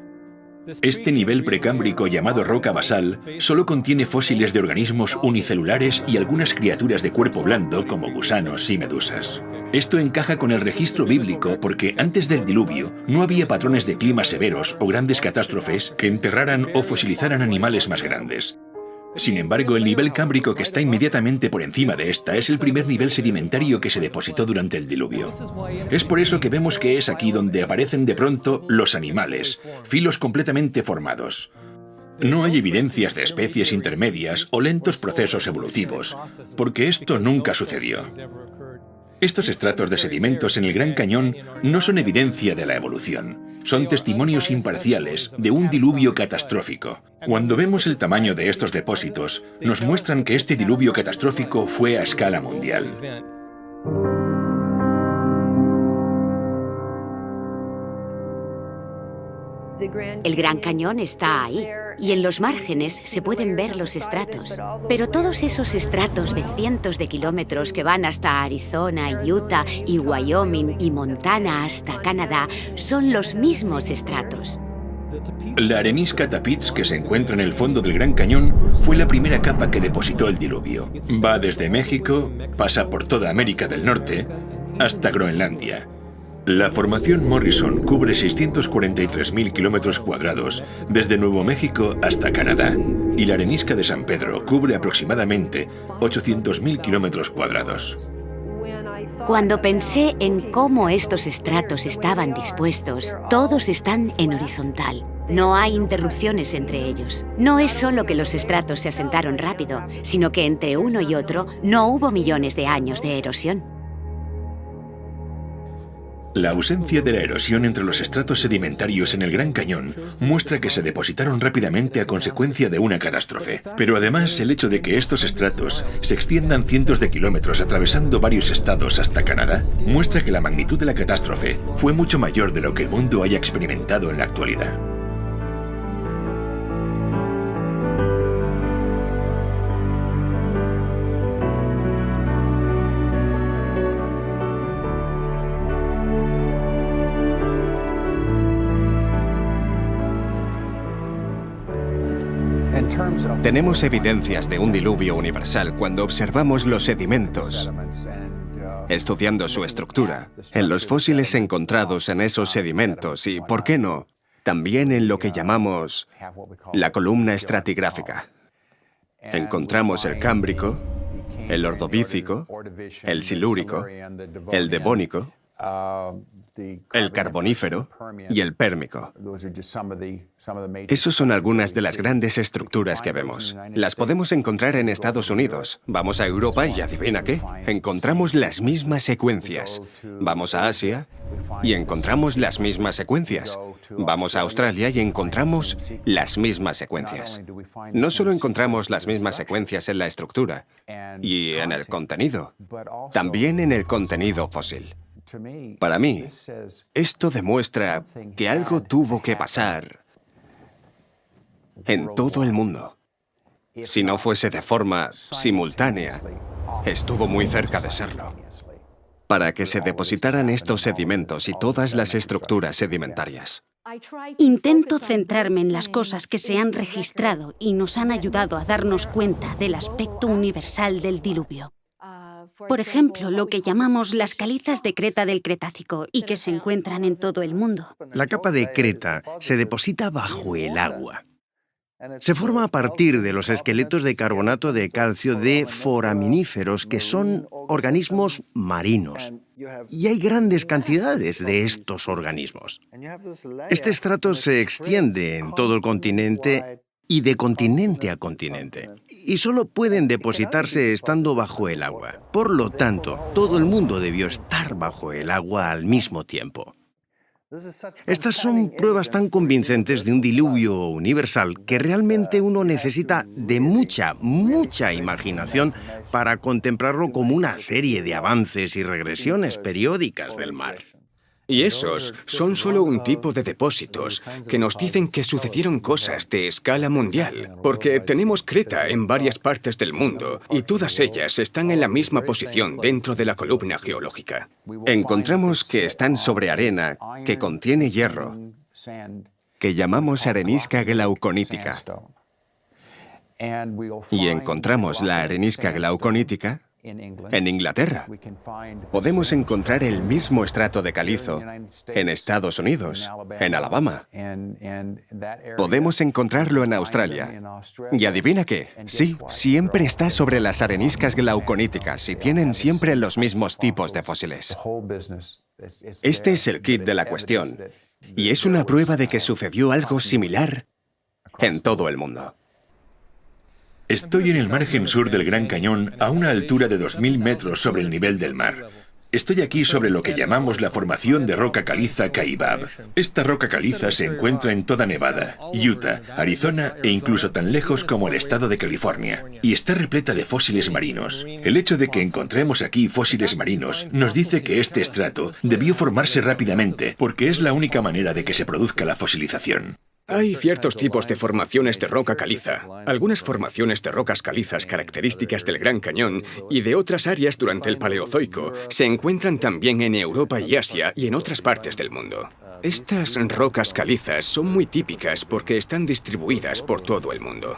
Este nivel precámbrico llamado roca basal solo contiene fósiles de organismos unicelulares y algunas criaturas de cuerpo blando como gusanos y medusas. Esto encaja con el registro bíblico porque antes del diluvio no había patrones de clima severos o grandes catástrofes que enterraran o fosilizaran animales más grandes. Sin embargo, el nivel cámbrico que está inmediatamente por encima de esta es el primer nivel sedimentario que se depositó durante el diluvio. Es por eso que vemos que es aquí donde aparecen de pronto los animales, filos completamente formados. No hay evidencias de especies intermedias o lentos procesos evolutivos, porque esto nunca sucedió. Estos estratos de sedimentos en el Gran Cañón no son evidencia de la evolución. Son testimonios imparciales de un diluvio catastrófico. Cuando vemos el tamaño de estos depósitos, nos muestran que este diluvio catastrófico fue a escala mundial. El Gran Cañón está ahí, y en los márgenes se pueden ver los estratos. Pero todos esos estratos de cientos de kilómetros que van hasta Arizona, Utah y Wyoming y Montana hasta Canadá son los mismos estratos. La arenisca Tapiz que se encuentra en el fondo del Gran Cañón fue la primera capa que depositó el diluvio. Va desde México, pasa por toda América del Norte, hasta Groenlandia. La formación Morrison cubre 643.000 kilómetros cuadrados, desde Nuevo México hasta Canadá, y la arenisca de San Pedro cubre aproximadamente 800.000 kilómetros cuadrados. Cuando pensé en cómo estos estratos estaban dispuestos, todos están en horizontal. No hay interrupciones entre ellos. No es solo que los estratos se asentaron rápido, sino que entre uno y otro no hubo millones de años de erosión. La ausencia de la erosión entre los estratos sedimentarios en el Gran Cañón muestra que se depositaron rápidamente a consecuencia de una catástrofe. Pero además, el hecho de que estos estratos se extiendan cientos de kilómetros atravesando varios estados hasta Canadá muestra que la magnitud de la catástrofe fue mucho mayor de lo que el mundo haya experimentado en la actualidad. Tenemos evidencias de un diluvio universal cuando observamos los sedimentos, estudiando su estructura, en los fósiles encontrados en esos sedimentos y, ¿por qué no?, también en lo que llamamos la columna estratigráfica. Encontramos el cámbrico, el ordovícico, el silúrico, el devónico, el carbonífero y el pérmico. Esas son algunas de las grandes estructuras que vemos. Las podemos encontrar en Estados Unidos. Vamos a Europa y adivina qué, encontramos las mismas secuencias. Vamos a Asia y encontramos las mismas secuencias. Vamos a Australia y encontramos las mismas secuencias. No solo encontramos las mismas secuencias en la estructura y en el contenido, también en el contenido fósil. Para mí, esto demuestra que algo tuvo que pasar en todo el mundo. Si no fuese de forma simultánea, estuvo muy cerca de serlo. para que se depositaran estos sedimentos y todas las estructuras sedimentarias. Intento centrarme en las cosas que se han registrado y nos han ayudado a darnos cuenta del aspecto universal del diluvio. Por ejemplo, lo que llamamos las calizas de Creta del Cretácico y que se encuentran en todo el mundo. La capa de Creta se deposita bajo el agua. Se forma a partir de los esqueletos de carbonato de calcio de foraminíferos, que son organismos marinos. Y hay grandes cantidades de estos organismos. Este estrato se extiende en todo el continente y de continente a continente. Y solo pueden depositarse estando bajo el agua. Por lo tanto, todo el mundo debió estar bajo el agua al mismo tiempo. Estas son pruebas tan convincentes de un diluvio universal que realmente uno necesita de mucha imaginación para contemplarlo como una serie de avances y regresiones periódicas del mar. Y esos son solo un tipo de depósitos que nos dicen que sucedieron cosas de escala mundial, porque tenemos Creta en varias partes del mundo y todas ellas están en la misma posición dentro de la columna geológica. Encontramos que están sobre arena que contiene hierro, que llamamos arenisca glauconítica. Y encontramos la arenisca glauconítica en Inglaterra. Podemos encontrar el mismo estrato de calizo en Estados Unidos, en Alabama. Podemos encontrarlo en Australia. Y adivina qué, sí, siempre está sobre las areniscas glauconíticas y tienen siempre los mismos tipos de fósiles. Este es el kit de la cuestión, y es una prueba de que sucedió algo similar en todo el mundo. Estoy en el margen sur del Gran Cañón a una altura de 2.000 metros sobre el nivel del mar. Estoy aquí sobre lo que llamamos la formación de roca caliza Kaibab. Esta roca caliza se encuentra en toda Nevada, Utah, Arizona e incluso tan lejos como el estado de California. Y está repleta de fósiles marinos. El hecho de que encontremos aquí fósiles marinos nos dice que este estrato debió formarse rápidamente porque es la única manera de que se produzca la fosilización. Hay ciertos tipos de formaciones de roca caliza. Algunas formaciones de rocas calizas características del Gran Cañón y de otras áreas durante el Paleozoico se encuentran también en Europa y Asia y en otras partes del mundo. Estas rocas calizas son muy típicas porque están distribuidas por todo el mundo.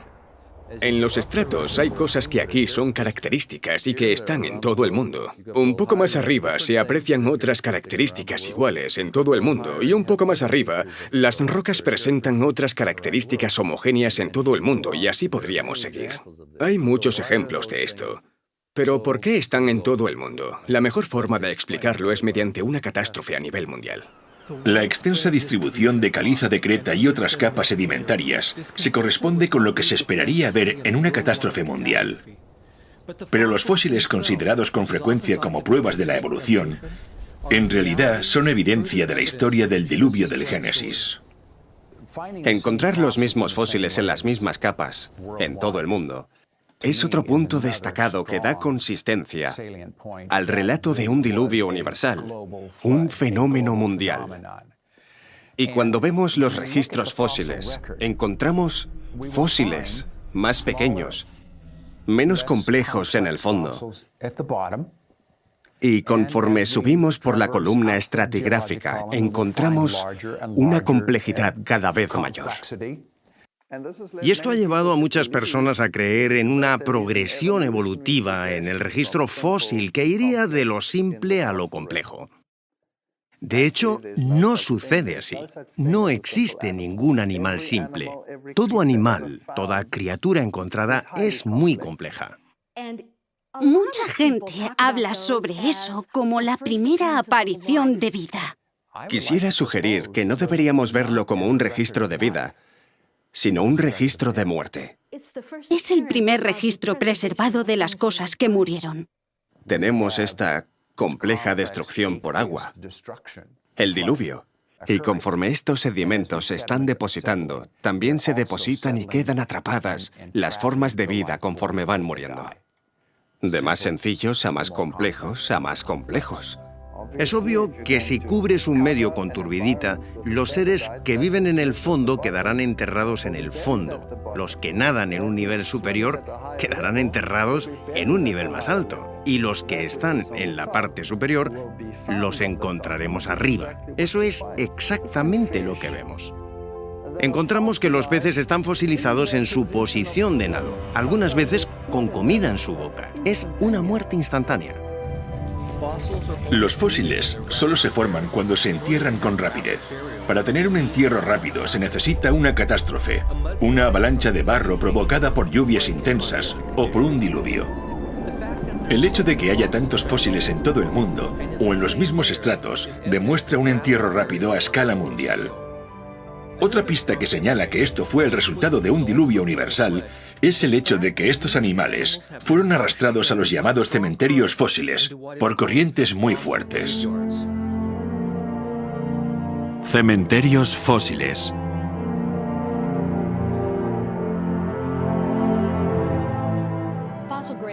En los estratos hay cosas que aquí son características y que están en todo el mundo. Un poco más arriba se aprecian otras características iguales en todo el mundo y un poco más arriba las rocas presentan otras características homogéneas en todo el mundo y así podríamos seguir. Hay muchos ejemplos de esto. Pero ¿por qué están en todo el mundo? La mejor forma de explicarlo es mediante una catástrofe a nivel mundial. La extensa distribución de caliza de Creta y otras capas sedimentarias se corresponde con lo que se esperaría ver en una catástrofe mundial. Pero los fósiles considerados con frecuencia como pruebas de la evolución, en realidad son evidencia de la historia del diluvio del Génesis. Encontrar los mismos fósiles en las mismas capas, en todo el mundo, es otro punto destacado que da consistencia al relato de un diluvio universal, un fenómeno mundial. Y cuando vemos los registros fósiles, encontramos fósiles más pequeños, menos complejos en el fondo. Y conforme subimos por la columna estratigráfica, encontramos una complejidad cada vez mayor. Y esto ha llevado a muchas personas a creer en una progresión evolutiva en el registro fósil que iría de lo simple a lo complejo. De hecho, no sucede así. No existe ningún animal simple. Todo animal, toda criatura encontrada es muy compleja. Mucha gente habla sobre eso como la primera aparición de vida. Quisiera sugerir que no deberíamos verlo como un registro de vida, sino un registro de muerte. Es el primer registro preservado de las cosas que murieron. Tenemos esta compleja destrucción por agua, el diluvio. Y conforme estos sedimentos se están depositando, también se depositan y quedan atrapadas las formas de vida conforme van muriendo. De más sencillos a más complejos a más complejos. Es obvio que si cubres un medio con turbidita, los seres que viven en el fondo quedarán enterrados en el fondo. Los que nadan en un nivel superior quedarán enterrados en un nivel más alto. y los que están en la parte superior los encontraremos arriba. Eso es exactamente lo que vemos. Encontramos que los peces están fosilizados en su posición de nado, algunas veces con comida en su boca. Es una muerte instantánea. Los fósiles solo se forman cuando se entierran con rapidez. Para tener un entierro rápido se necesita una catástrofe, una avalancha de barro provocada por lluvias intensas o por un diluvio. El hecho de que haya tantos fósiles en todo el mundo o en los mismos estratos demuestra un entierro rápido a escala mundial. Otra pista que señala que esto fue el resultado de un diluvio universal es el hecho de que estos animales fueron arrastrados a los llamados cementerios fósiles por corrientes muy fuertes. Cementerios fósiles.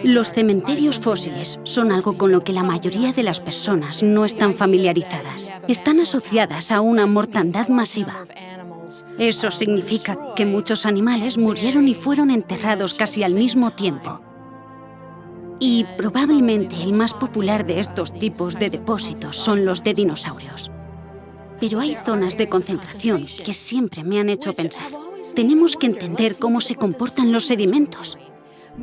Los cementerios fósiles son algo con lo que la mayoría de las personas no están familiarizadas. Están asociadas a una mortandad masiva. Eso significa que muchos animales murieron y fueron enterrados casi al mismo tiempo. Y probablemente el más popular de estos tipos de depósitos son los de dinosaurios. Pero hay zonas de concentración que siempre me han hecho pensar. Tenemos que entender cómo se comportan los sedimentos.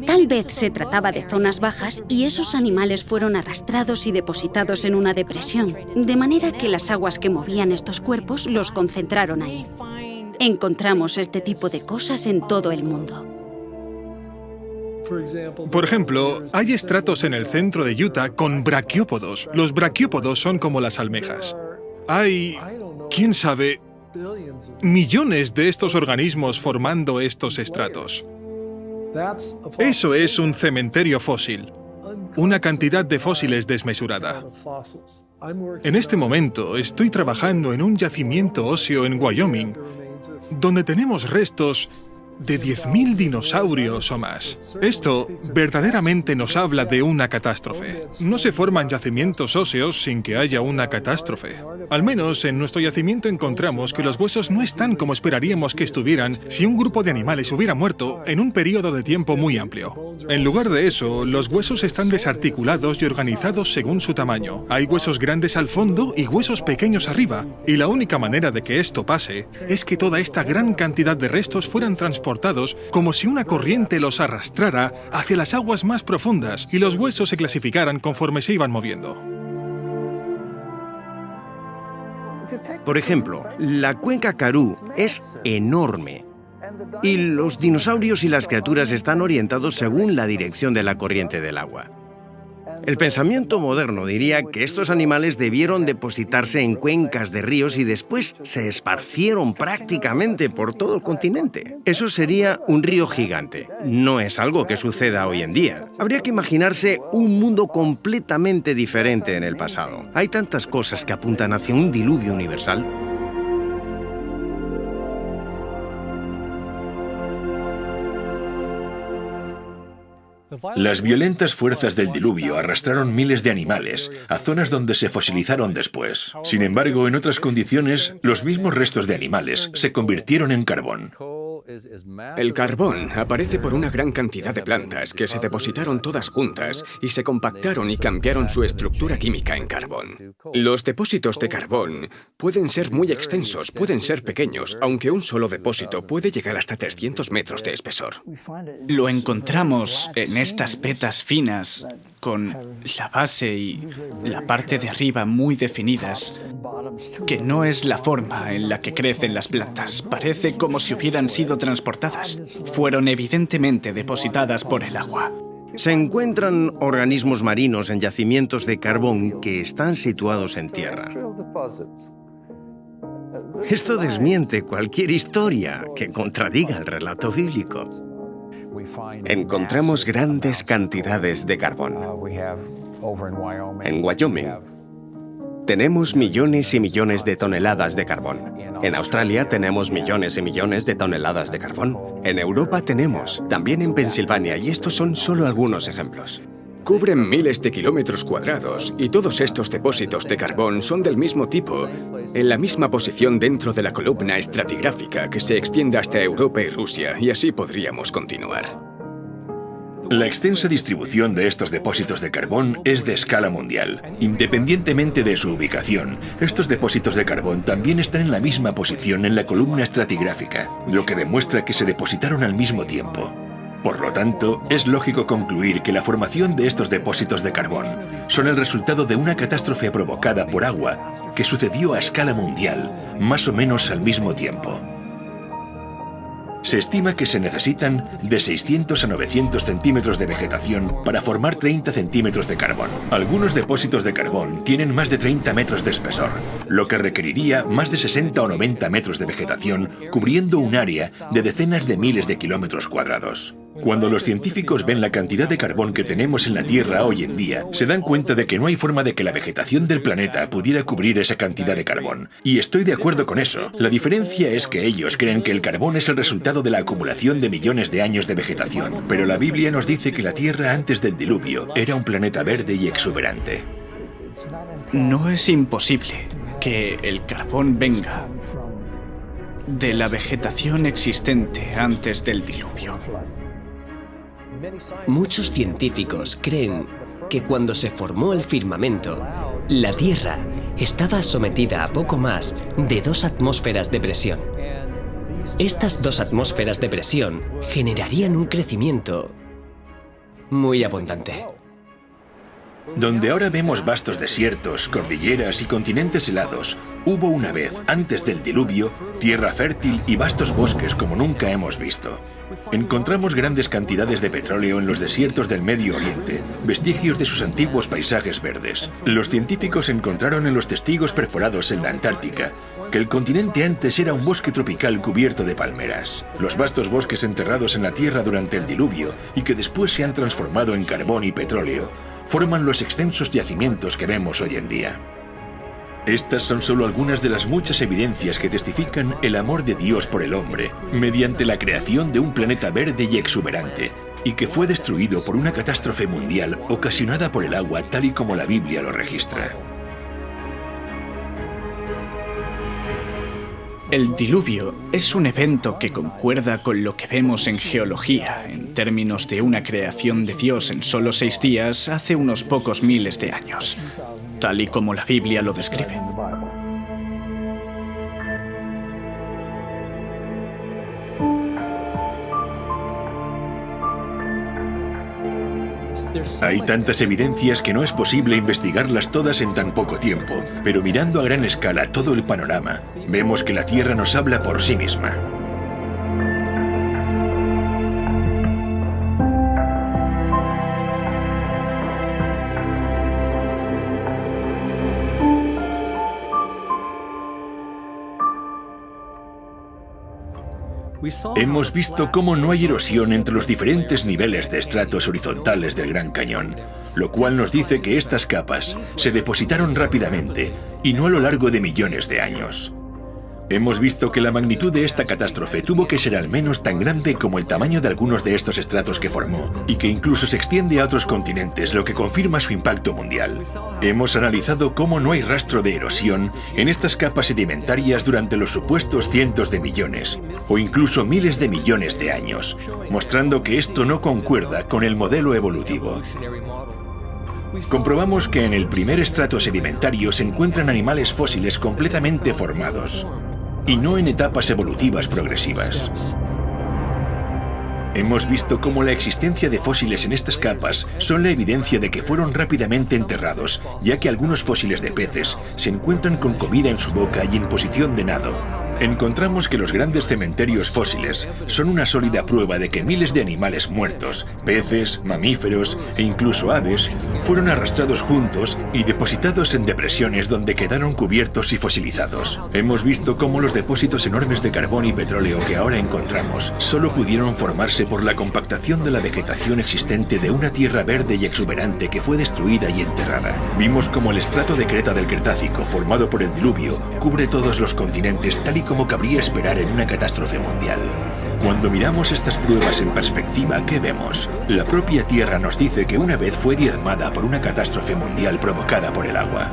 Tal vez se trataba de zonas bajas y esos animales fueron arrastrados y depositados en una depresión, de manera que las aguas que movían estos cuerpos los concentraron ahí. Encontramos este tipo de cosas en todo el mundo. Por ejemplo, hay estratos en el centro de Utah con braquiópodos. Los braquiópodos son como las almejas. Hay, quién sabe, millones de estos organismos formando estos estratos. Eso es un cementerio fósil, una cantidad de fósiles desmesurada. En este momento estoy trabajando en un yacimiento óseo en Wyoming, donde tenemos restos de 10.000 dinosaurios o más. Esto verdaderamente nos habla de una catástrofe. No se forman yacimientos óseos sin que haya una catástrofe. Al menos en nuestro yacimiento encontramos que los huesos no están como esperaríamos que estuvieran si un grupo de animales hubiera muerto en un periodo de tiempo muy amplio. En lugar de eso, los huesos están desarticulados y organizados según su tamaño. Hay huesos grandes al fondo y huesos pequeños arriba, y la única manera de que esto pase es que toda esta gran cantidad de restos fueran transportados como si una corriente los arrastrara hacia las aguas más profundas y los huesos se clasificaran conforme se iban moviendo. Por ejemplo, la cuenca Karoo es enorme y los dinosaurios y las criaturas están orientados según la dirección de la corriente del agua. El pensamiento moderno diría que estos animales debieron depositarse en cuencas de ríos y después se esparcieron prácticamente por todo el continente. Eso sería un río gigante. No es algo que suceda hoy en día. Habría que imaginarse un mundo completamente diferente en el pasado. Hay tantas cosas que apuntan hacia un diluvio universal. Las violentas fuerzas del diluvio arrastraron miles de animales a zonas donde se fosilizaron después. Sin embargo, en otras condiciones, los mismos restos de animales se convirtieron en carbón. El carbón aparece por una gran cantidad de plantas que se depositaron todas juntas y se compactaron y cambiaron su estructura química en carbón. Los depósitos de carbón pueden ser muy extensos, pueden ser pequeños, aunque un solo depósito puede llegar hasta 300 metros de espesor. Lo encontramos en estas vetas finas, con la base y la parte de arriba muy definidas, que no es la forma en la que crecen las plantas. Parece como si hubieran sido transportadas. Fueron evidentemente depositadas por el agua. Se encuentran organismos marinos en yacimientos de carbón que están situados en tierra. Esto desmiente cualquier historia que contradiga el relato bíblico. Encontramos grandes cantidades de carbón. En Wyoming tenemos millones y millones de toneladas de carbón. En Australia tenemos millones y millones de toneladas de carbón. En Europa tenemos, también en Pensilvania, y estos son solo algunos ejemplos. Cubren miles de kilómetros cuadrados y todos estos depósitos de carbón son del mismo tipo, en la misma posición dentro de la columna estratigráfica que se extiende hasta Europa y Rusia, y así podríamos continuar. La extensa distribución de estos depósitos de carbón es de escala mundial. Independientemente de su ubicación, estos depósitos de carbón también están en la misma posición en la columna estratigráfica, lo que demuestra que se depositaron al mismo tiempo. Por lo tanto, es lógico concluir que la formación de estos depósitos de carbón son el resultado de una catástrofe provocada por agua que sucedió a escala mundial, más o menos al mismo tiempo. Se estima que se necesitan de 600 a 900 centímetros de vegetación para formar 30 centímetros de carbón. Algunos depósitos de carbón tienen más de 30 metros de espesor, lo que requeriría más de 60 o 90 metros de vegetación cubriendo un área de decenas de miles de kilómetros cuadrados. Cuando los científicos ven la cantidad de carbón que tenemos en la Tierra hoy en día, se dan cuenta de que no hay forma de que la vegetación del planeta pudiera cubrir esa cantidad de carbón. Y estoy de acuerdo con eso. La diferencia es que ellos creen que el carbón es el resultado de la acumulación de millones de años de vegetación. Pero la Biblia nos dice que la Tierra antes del diluvio era un planeta verde y exuberante. No es imposible que el carbón venga de la vegetación existente antes del diluvio. Muchos científicos creen que cuando se formó el firmamento, la Tierra estaba sometida a poco más de 2 atmósferas de presión. Estas 2 atmósferas de presión generarían un crecimiento muy abundante. Donde ahora vemos vastos desiertos, cordilleras y continentes helados, hubo una vez, antes del diluvio, tierra fértil y vastos bosques como nunca hemos visto. Encontramos grandes cantidades de petróleo en los desiertos del Medio Oriente, vestigios de sus antiguos paisajes verdes. Los científicos encontraron en los testigos perforados en la Antártica que el continente antes era un bosque tropical cubierto de palmeras. Los vastos bosques enterrados en la Tierra durante el diluvio y que después se han transformado en carbón y petróleo, forman los extensos yacimientos que vemos hoy en día. Estas son solo algunas de las muchas evidencias que testifican el amor de Dios por el hombre, mediante la creación de un planeta verde y exuberante, y que fue destruido por una catástrofe mundial ocasionada por el agua tal y como la Biblia lo registra. El diluvio es un evento que concuerda con lo que vemos en geología, en términos de una creación de Dios en solo 6 días hace unos pocos miles de años, tal y como la Biblia lo describe. Hay tantas evidencias que no es posible investigarlas todas en tan poco tiempo, pero mirando a gran escala todo el panorama, vemos que la Tierra nos habla por sí misma. Hemos visto cómo no hay erosión entre los diferentes niveles de estratos horizontales del Gran Cañón, lo cual nos dice que estas capas se depositaron rápidamente y no a lo largo de millones de años. Hemos visto que la magnitud de esta catástrofe tuvo que ser al menos tan grande como el tamaño de algunos de estos estratos que formó, y que incluso se extiende a otros continentes, lo que confirma su impacto mundial. Hemos analizado cómo no hay rastro de erosión en estas capas sedimentarias durante los supuestos cientos de millones, o incluso miles de millones de años, mostrando que esto no concuerda con el modelo evolutivo. Comprobamos que en el primer estrato sedimentario se encuentran animales fósiles completamente formados, y no en etapas evolutivas progresivas. Hemos visto cómo la existencia de fósiles en estas capas son la evidencia de que fueron rápidamente enterrados, ya que algunos fósiles de peces se encuentran con comida en su boca y en posición de nado. Encontramos que los grandes cementerios fósiles son una sólida prueba de que miles de animales muertos, peces, mamíferos e incluso aves, fueron arrastrados juntos y depositados en depresiones donde quedaron cubiertos y fosilizados. Hemos visto cómo los depósitos enormes de carbón y petróleo que ahora encontramos solo pudieron formarse por la compactación de la vegetación existente de una tierra verde y exuberante que fue destruida y enterrada. Vimos cómo el estrato de creta del Cretácico, formado por el diluvio, cubre todos los continentes tal y como cabría esperar en una catástrofe mundial. Cuando miramos estas pruebas en perspectiva, ¿qué vemos? La propia Tierra nos dice que una vez fue diezmada por una catástrofe mundial provocada por el agua.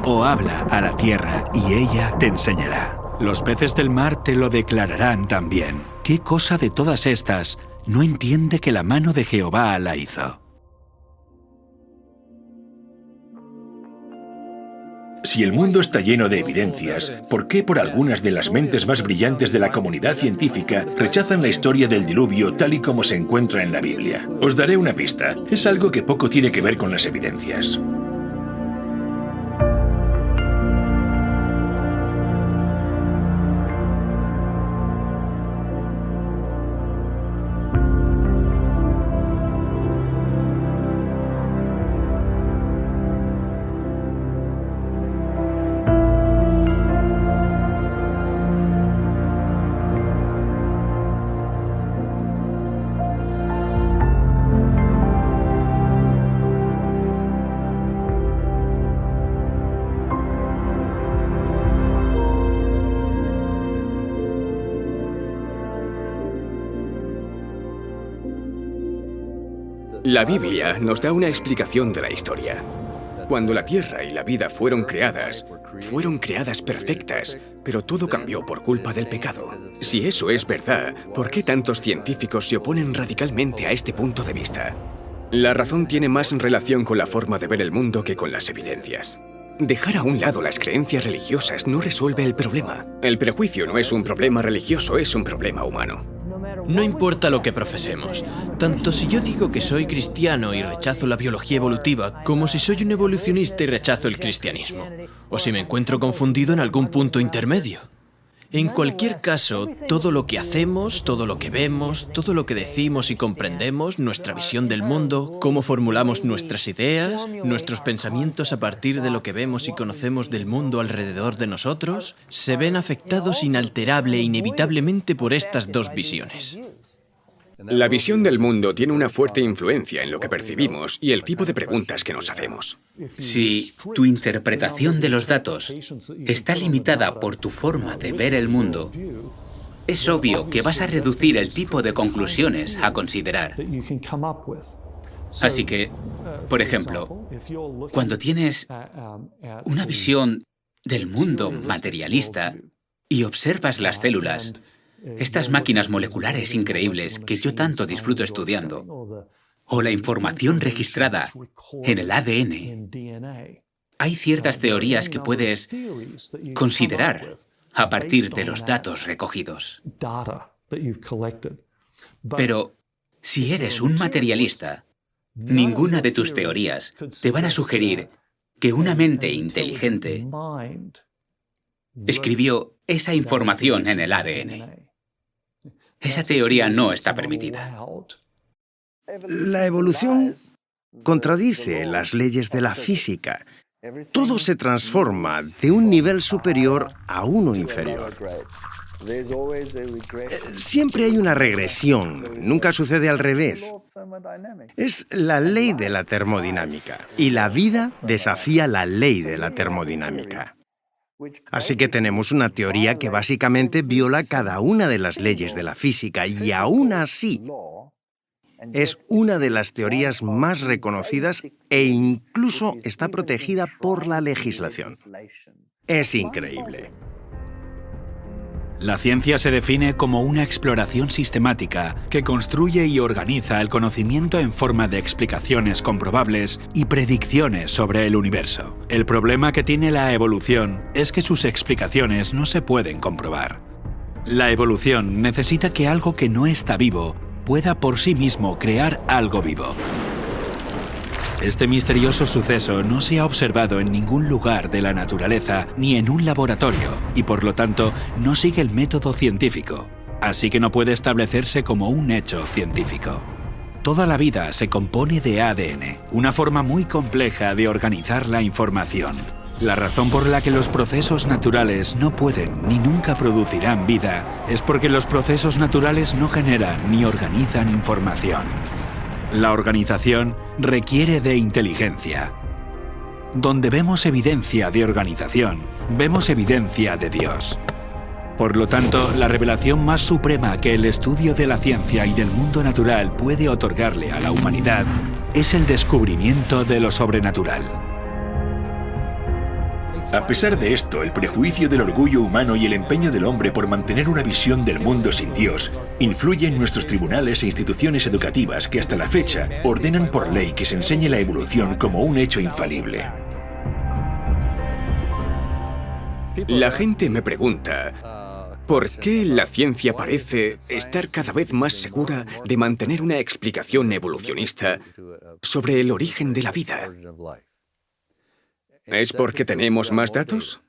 o habla a la tierra y ella te enseñará. Los peces del mar te lo declararán también. ¿Qué cosa de todas estas no entiende que la mano de Jehová la hizo? Si el mundo está lleno de evidencias, ¿por qué por algunas de las mentes más brillantes de la comunidad científica rechazan la historia del diluvio tal y como se encuentra en la Biblia? Os daré una pista. Es algo que poco tiene que ver con las evidencias. La Biblia nos da una explicación de la historia. Cuando la Tierra y la vida fueron creadas perfectas, pero todo cambió por culpa del pecado. Si eso es verdad, ¿por qué tantos científicos se oponen radicalmente a este punto de vista? La razón tiene más relación con la forma de ver el mundo que con las evidencias. Dejar a un lado las creencias religiosas no resuelve el problema. El prejuicio no es un problema religioso, es un problema humano. No importa lo que profesemos, tanto si yo digo que soy cristiano y rechazo la biología evolutiva, como si soy un evolucionista y rechazo el cristianismo, o si me encuentro confundido en algún punto intermedio. En cualquier caso, todo lo que hacemos, todo lo que vemos, todo lo que decimos y comprendemos, nuestra visión del mundo, cómo formulamos nuestras ideas, nuestros pensamientos a partir de lo que vemos y conocemos del mundo alrededor de nosotros, se ven afectados inalterable e inevitablemente por estas dos visiones. La visión del mundo tiene una fuerte influencia en lo que percibimos y el tipo de preguntas que nos hacemos. Si tu interpretación de los datos está limitada por tu forma de ver el mundo, es obvio que vas a reducir el tipo de conclusiones a considerar. Así que, por ejemplo, cuando tienes una visión del mundo materialista y observas las células, estas máquinas moleculares increíbles que yo tanto disfruto estudiando, o la información registrada en el ADN, hay ciertas teorías que puedes considerar a partir de los datos recogidos. Pero si eres un materialista, ninguna de tus teorías te van a sugerir que una mente inteligente escribió esa información en el ADN. Esa teoría no está permitida. La evolución contradice las leyes de la física. Todo se transforma de un nivel superior a uno inferior. Siempre hay una regresión, nunca sucede al revés. Es la ley de la termodinámica, y la vida desafía la ley de la termodinámica. Así que tenemos una teoría que básicamente viola cada una de las leyes de la física y aún así es una de las teorías más reconocidas e incluso está protegida por la legislación. Es increíble. La ciencia se define como una exploración sistemática que construye y organiza el conocimiento en forma de explicaciones comprobables y predicciones sobre el universo. El problema que tiene la evolución es que sus explicaciones no se pueden comprobar. La evolución necesita que algo que no está vivo pueda por sí mismo crear algo vivo. Este misterioso suceso no se ha observado en ningún lugar de la naturaleza ni en un laboratorio y por lo tanto no sigue el método científico, así que no puede establecerse como un hecho científico. Toda la vida se compone de ADN, una forma muy compleja de organizar la información. La razón por la que los procesos naturales no pueden ni nunca producirán vida es porque los procesos naturales no generan ni organizan información. La organización requiere de inteligencia. Donde vemos evidencia de organización, vemos evidencia de Dios. Por lo tanto, la revelación más suprema que el estudio de la ciencia y del mundo natural puede otorgarle a la humanidad es el descubrimiento de lo sobrenatural. A pesar de esto, el prejuicio del orgullo humano y el empeño del hombre por mantener una visión del mundo sin Dios influye en nuestros tribunales e instituciones educativas que hasta la fecha ordenan por ley que se enseñe la evolución como un hecho infalible. La gente me pregunta, ¿por qué la ciencia parece estar cada vez más segura de mantener una explicación evolucionista sobre el origen de la vida? ¿Es porque tenemos más datos?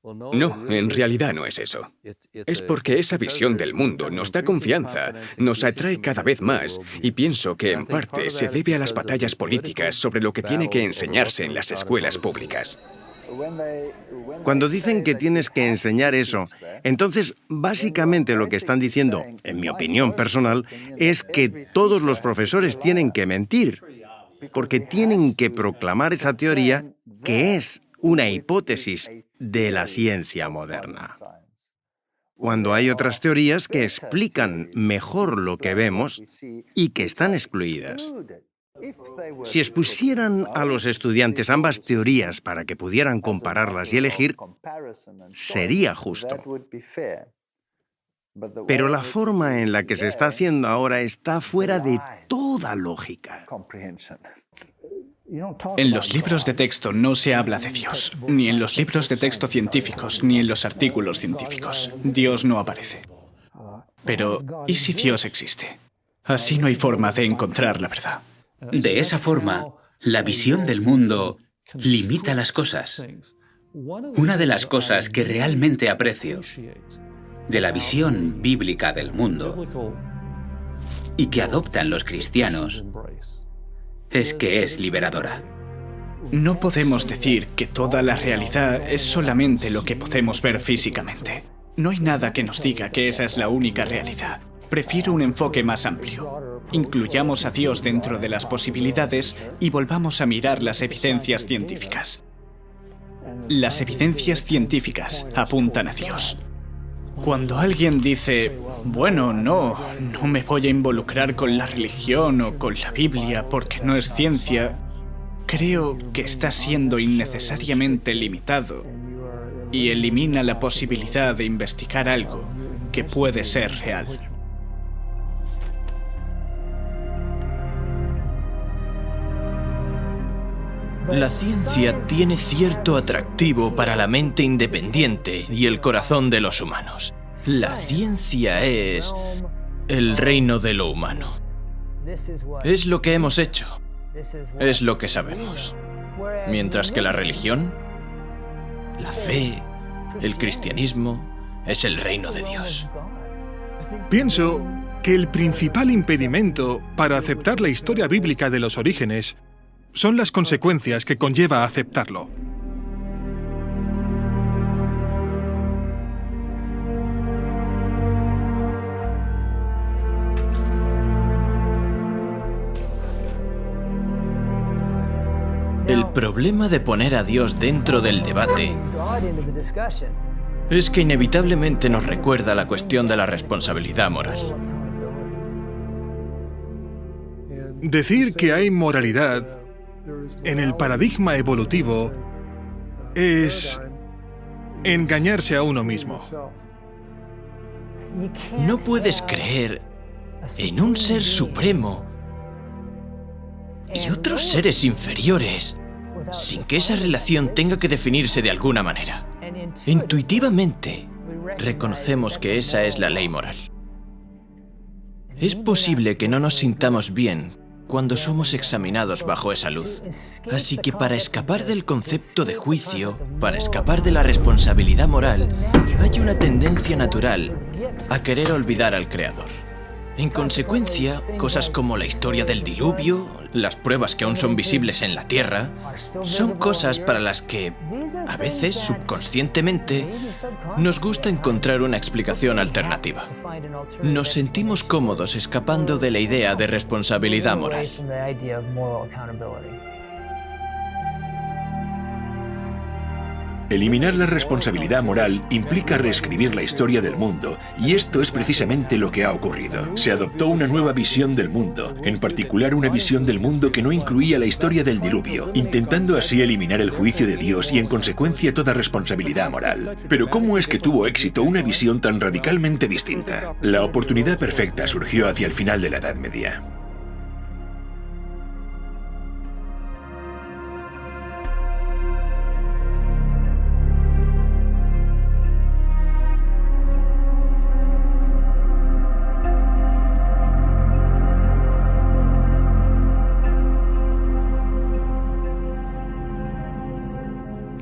No, en realidad no es eso. Es porque esa visión del mundo nos da confianza, nos atrae cada vez más, y pienso que en parte se debe a las batallas políticas sobre lo que tiene que enseñarse en las escuelas públicas. Cuando dicen que tienes que enseñar eso, entonces básicamente lo que están diciendo, en mi opinión personal, es que todos los profesores tienen que mentir, porque tienen que proclamar esa teoría que es una hipótesis de la ciencia moderna. Cuando hay otras teorías que explican mejor lo que vemos y que están excluidas. Si expusieran a los estudiantes ambas teorías para que pudieran compararlas y elegir, sería justo. Pero la forma en la que se está haciendo ahora está fuera de toda lógica. En los libros de texto no se habla de Dios, ni en los libros de texto científicos, ni en los artículos científicos. Dios no aparece. Pero, ¿y si Dios existe? Así no hay forma de encontrar la verdad. De esa forma, la visión del mundo limita las cosas. Una de las cosas que realmente aprecio de la visión bíblica del mundo y que adoptan los cristianos es que es liberadora. No podemos decir que toda la realidad es solamente lo que podemos ver físicamente. No hay nada que nos diga que esa es la única realidad. Prefiero un enfoque más amplio. Incluyamos a Dios dentro de las posibilidades y volvamos a mirar las evidencias científicas. Las evidencias científicas apuntan a Dios. Cuando alguien dice, bueno, no me voy a involucrar con la religión o con la Biblia porque no es ciencia, creo que está siendo innecesariamente limitado y elimina la posibilidad de investigar algo que puede ser real. La ciencia tiene cierto atractivo para la mente independiente y el corazón de los humanos. La ciencia es el reino de lo humano. Es lo que hemos hecho. Es lo que sabemos. Mientras que la religión, la fe, el cristianismo, es el reino de Dios. Pienso que el principal impedimento para aceptar la historia bíblica de los orígenes son las consecuencias que conlleva aceptarlo. El problema de poner a Dios dentro del debate es que inevitablemente nos recuerda la cuestión de la responsabilidad moral. Decir que hay moralidad en el paradigma evolutivo es engañarse a uno mismo. No puedes creer en un ser supremo y otros seres inferiores sin que esa relación tenga que definirse de alguna manera. Intuitivamente, reconocemos que esa es la ley moral. Es posible que no nos sintamos bien cuando somos examinados bajo esa luz. Así que para escapar del concepto de juicio, para escapar de la responsabilidad moral, hay una tendencia natural a querer olvidar al Creador. En consecuencia, cosas como la historia del diluvio, las pruebas que aún son visibles en la Tierra, son cosas para las que, a veces subconscientemente, nos gusta encontrar una explicación alternativa. Nos sentimos cómodos escapando de la idea de responsabilidad moral. Eliminar la responsabilidad moral implica reescribir la historia del mundo, y esto es precisamente lo que ha ocurrido. Se adoptó una nueva visión del mundo, en particular una visión del mundo que no incluía la historia del diluvio, intentando así eliminar el juicio de Dios y en consecuencia toda responsabilidad moral. Pero ¿cómo es que tuvo éxito una visión tan radicalmente distinta? La oportunidad perfecta surgió hacia el final de la Edad Media.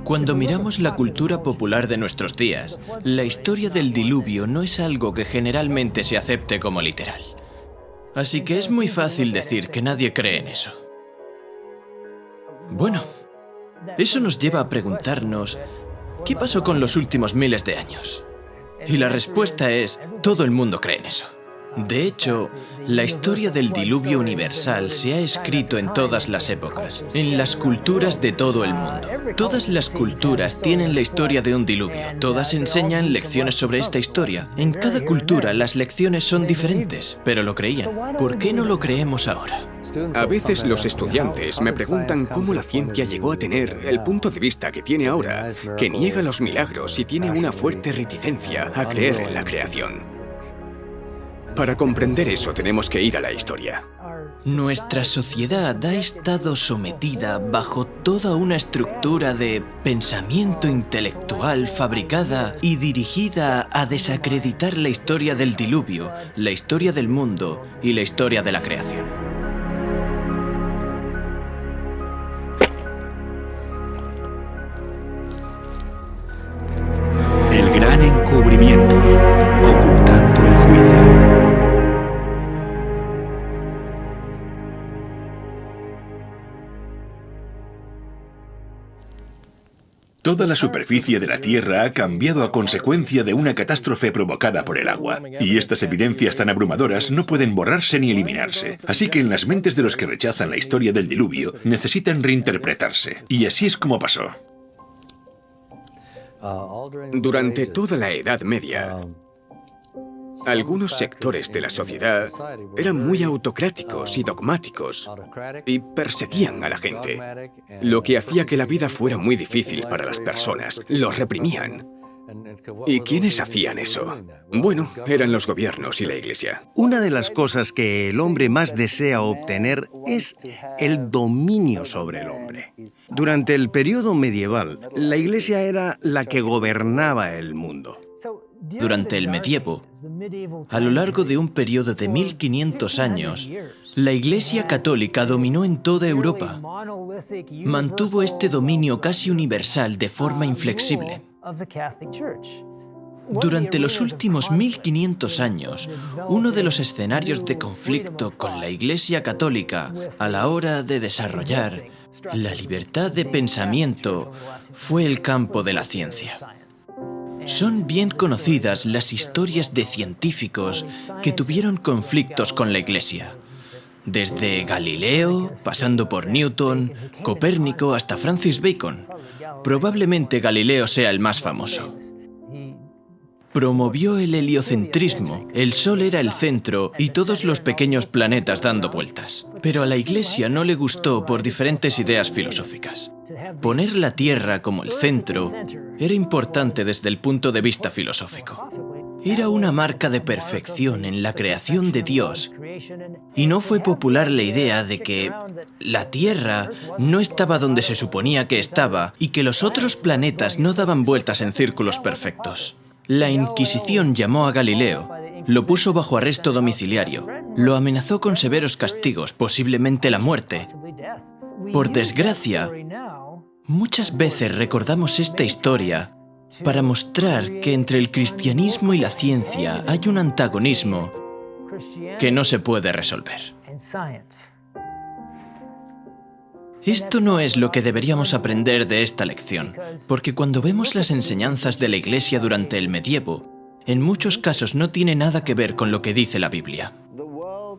Cuando miramos la cultura popular de nuestros días, la historia del diluvio no es algo que generalmente se acepte como literal. Así que es muy fácil decir que nadie cree en eso. Bueno, eso nos lleva a preguntarnos, ¿qué pasó con los últimos miles de años? Y la respuesta es, todo el mundo cree en eso. De hecho, la historia del diluvio universal se ha escrito en todas las épocas, en las culturas de todo el mundo. Todas las culturas tienen la historia de un diluvio. Todas enseñan lecciones sobre esta historia. En cada cultura las lecciones son diferentes, pero lo creían. ¿Por qué no lo creemos ahora? A veces los estudiantes me preguntan cómo la ciencia llegó a tener el punto de vista que tiene ahora, que niega los milagros y tiene una fuerte reticencia a creer en la creación. Para comprender eso tenemos que ir a la historia. Nuestra sociedad ha estado sometida bajo toda una estructura de pensamiento intelectual fabricada y dirigida a desacreditar la historia del diluvio, la historia del mundo y la historia de la creación. El gran encubrimiento, ocultando el juicio. Toda la superficie de la Tierra ha cambiado a consecuencia de una catástrofe provocada por el agua. Y estas evidencias tan abrumadoras no pueden borrarse ni eliminarse. Así que en las mentes de los que rechazan la historia del diluvio, necesitan reinterpretarse. Y así es como pasó. Durante toda la Edad Media, algunos sectores de la sociedad eran muy autocráticos y dogmáticos y perseguían a la gente, lo que hacía que la vida fuera muy difícil para las personas. Los reprimían. ¿Y quiénes hacían eso? Bueno, eran los gobiernos y la Iglesia. Una de las cosas que el hombre más desea obtener es el dominio sobre el hombre. Durante el periodo medieval, la Iglesia era la que gobernaba el mundo. Durante el medievo, a lo largo de un periodo de 1500 años, la Iglesia Católica dominó en toda Europa. Mantuvo este dominio casi universal de forma inflexible. Durante los últimos 1500 años, uno de los escenarios de conflicto con la Iglesia Católica a la hora de desarrollar la libertad de pensamiento fue el campo de la ciencia. Son bien conocidas las historias de científicos que tuvieron conflictos con la Iglesia. Desde Galileo, pasando por Newton, Copérnico hasta Francis Bacon. Probablemente Galileo sea el más famoso. Promovió el heliocentrismo. El Sol era el centro y todos los pequeños planetas dando vueltas. Pero a la Iglesia no le gustó por diferentes ideas filosóficas. Poner la Tierra como el centro era importante desde el punto de vista filosófico. Era una marca de perfección en la creación de Dios. Y no fue popular la idea de que la Tierra no estaba donde se suponía que estaba y que los otros planetas no daban vueltas en círculos perfectos. La Inquisición llamó a Galileo, lo puso bajo arresto domiciliario, lo amenazó con severos castigos, posiblemente la muerte. Por desgracia, muchas veces recordamos esta historia para mostrar que entre el cristianismo y la ciencia hay un antagonismo que no se puede resolver. Esto no es lo que deberíamos aprender de esta lección, porque cuando vemos las enseñanzas de la Iglesia durante el medievo, en muchos casos no tiene nada que ver con lo que dice la Biblia.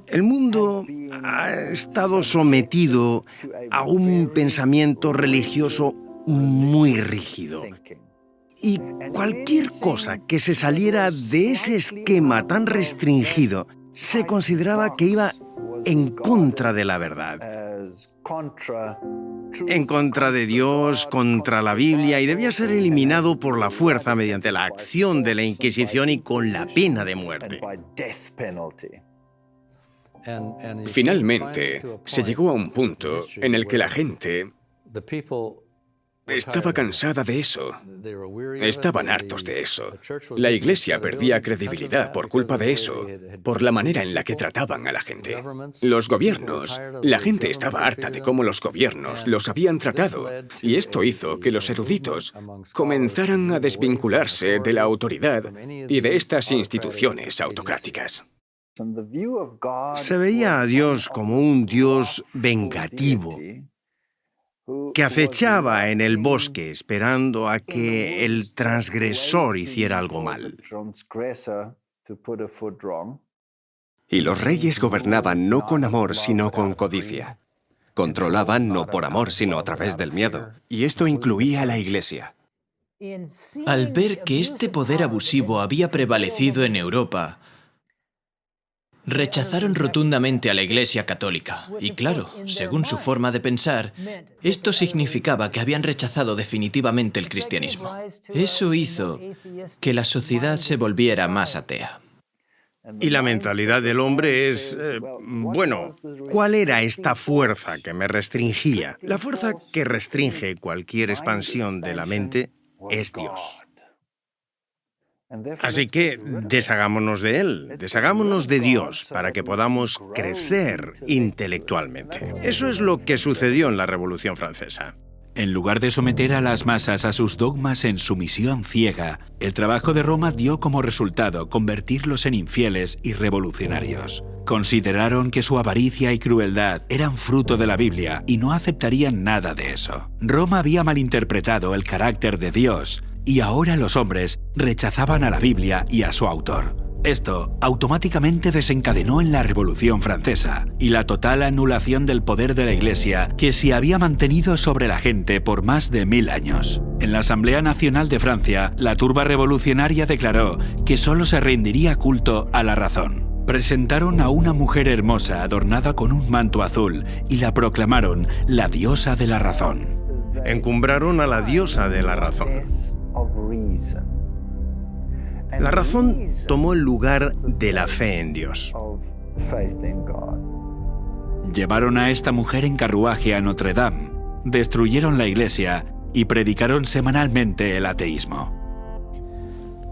El mundo ha estado sometido a un pensamiento religioso muy rígido. Y cualquier cosa que se saliera de ese esquema tan restringido se consideraba que iba en contra de la verdad, en contra de Dios, contra la Biblia, y debía ser eliminado por la fuerza mediante la acción de la Inquisición y con la pena de muerte. Finalmente, se llegó a un punto en el que la gente estaba cansada de eso. Estaban hartos de eso. La Iglesia perdía credibilidad por culpa de eso, por la manera en la que trataban a la gente. Los gobiernos, la gente estaba harta de cómo los gobiernos los habían tratado, y esto hizo que los eruditos comenzaran a desvincularse de la autoridad y de estas instituciones autocráticas. Se veía a Dios como un Dios vengativo, que acechaba en el bosque esperando a que el transgresor hiciera algo mal. Y los reyes gobernaban no con amor, sino con codicia. Controlaban no por amor, sino a través del miedo. Y esto incluía a la Iglesia. Al ver que este poder abusivo había prevalecido en Europa, rechazaron rotundamente a la Iglesia católica. Y claro, según su forma de pensar, esto significaba que habían rechazado definitivamente el cristianismo. Eso hizo que la sociedad se volviera más atea. Y la mentalidad del hombre es, bueno, ¿cuál era esta fuerza que me restringía? La fuerza que restringe cualquier expansión de la mente es Dios. Así que deshagámonos de Él, deshagámonos de Dios para que podamos crecer intelectualmente. Eso es lo que sucedió en la Revolución Francesa. En lugar de someter a las masas a sus dogmas en sumisión ciega, el trabajo de Roma dio como resultado convertirlos en infieles y revolucionarios. Consideraron que su avaricia y crueldad eran fruto de la Biblia y no aceptarían nada de eso. Roma había malinterpretado el carácter de Dios y ahora los hombres rechazaban a la Biblia y a su autor. Esto automáticamente desencadenó en la Revolución Francesa y la total anulación del poder de la Iglesia que se había mantenido sobre la gente por más de 1000 años. En la Asamblea Nacional de Francia, la turba revolucionaria declaró que solo se rendiría culto a la razón. Presentaron a una mujer hermosa adornada con un manto azul y la proclamaron la diosa de la razón. Encumbraron a la diosa de la razón. La razón tomó el lugar de la fe en Dios. Llevaron a esta mujer en carruaje a Notre Dame, destruyeron la iglesia y predicaron semanalmente el ateísmo.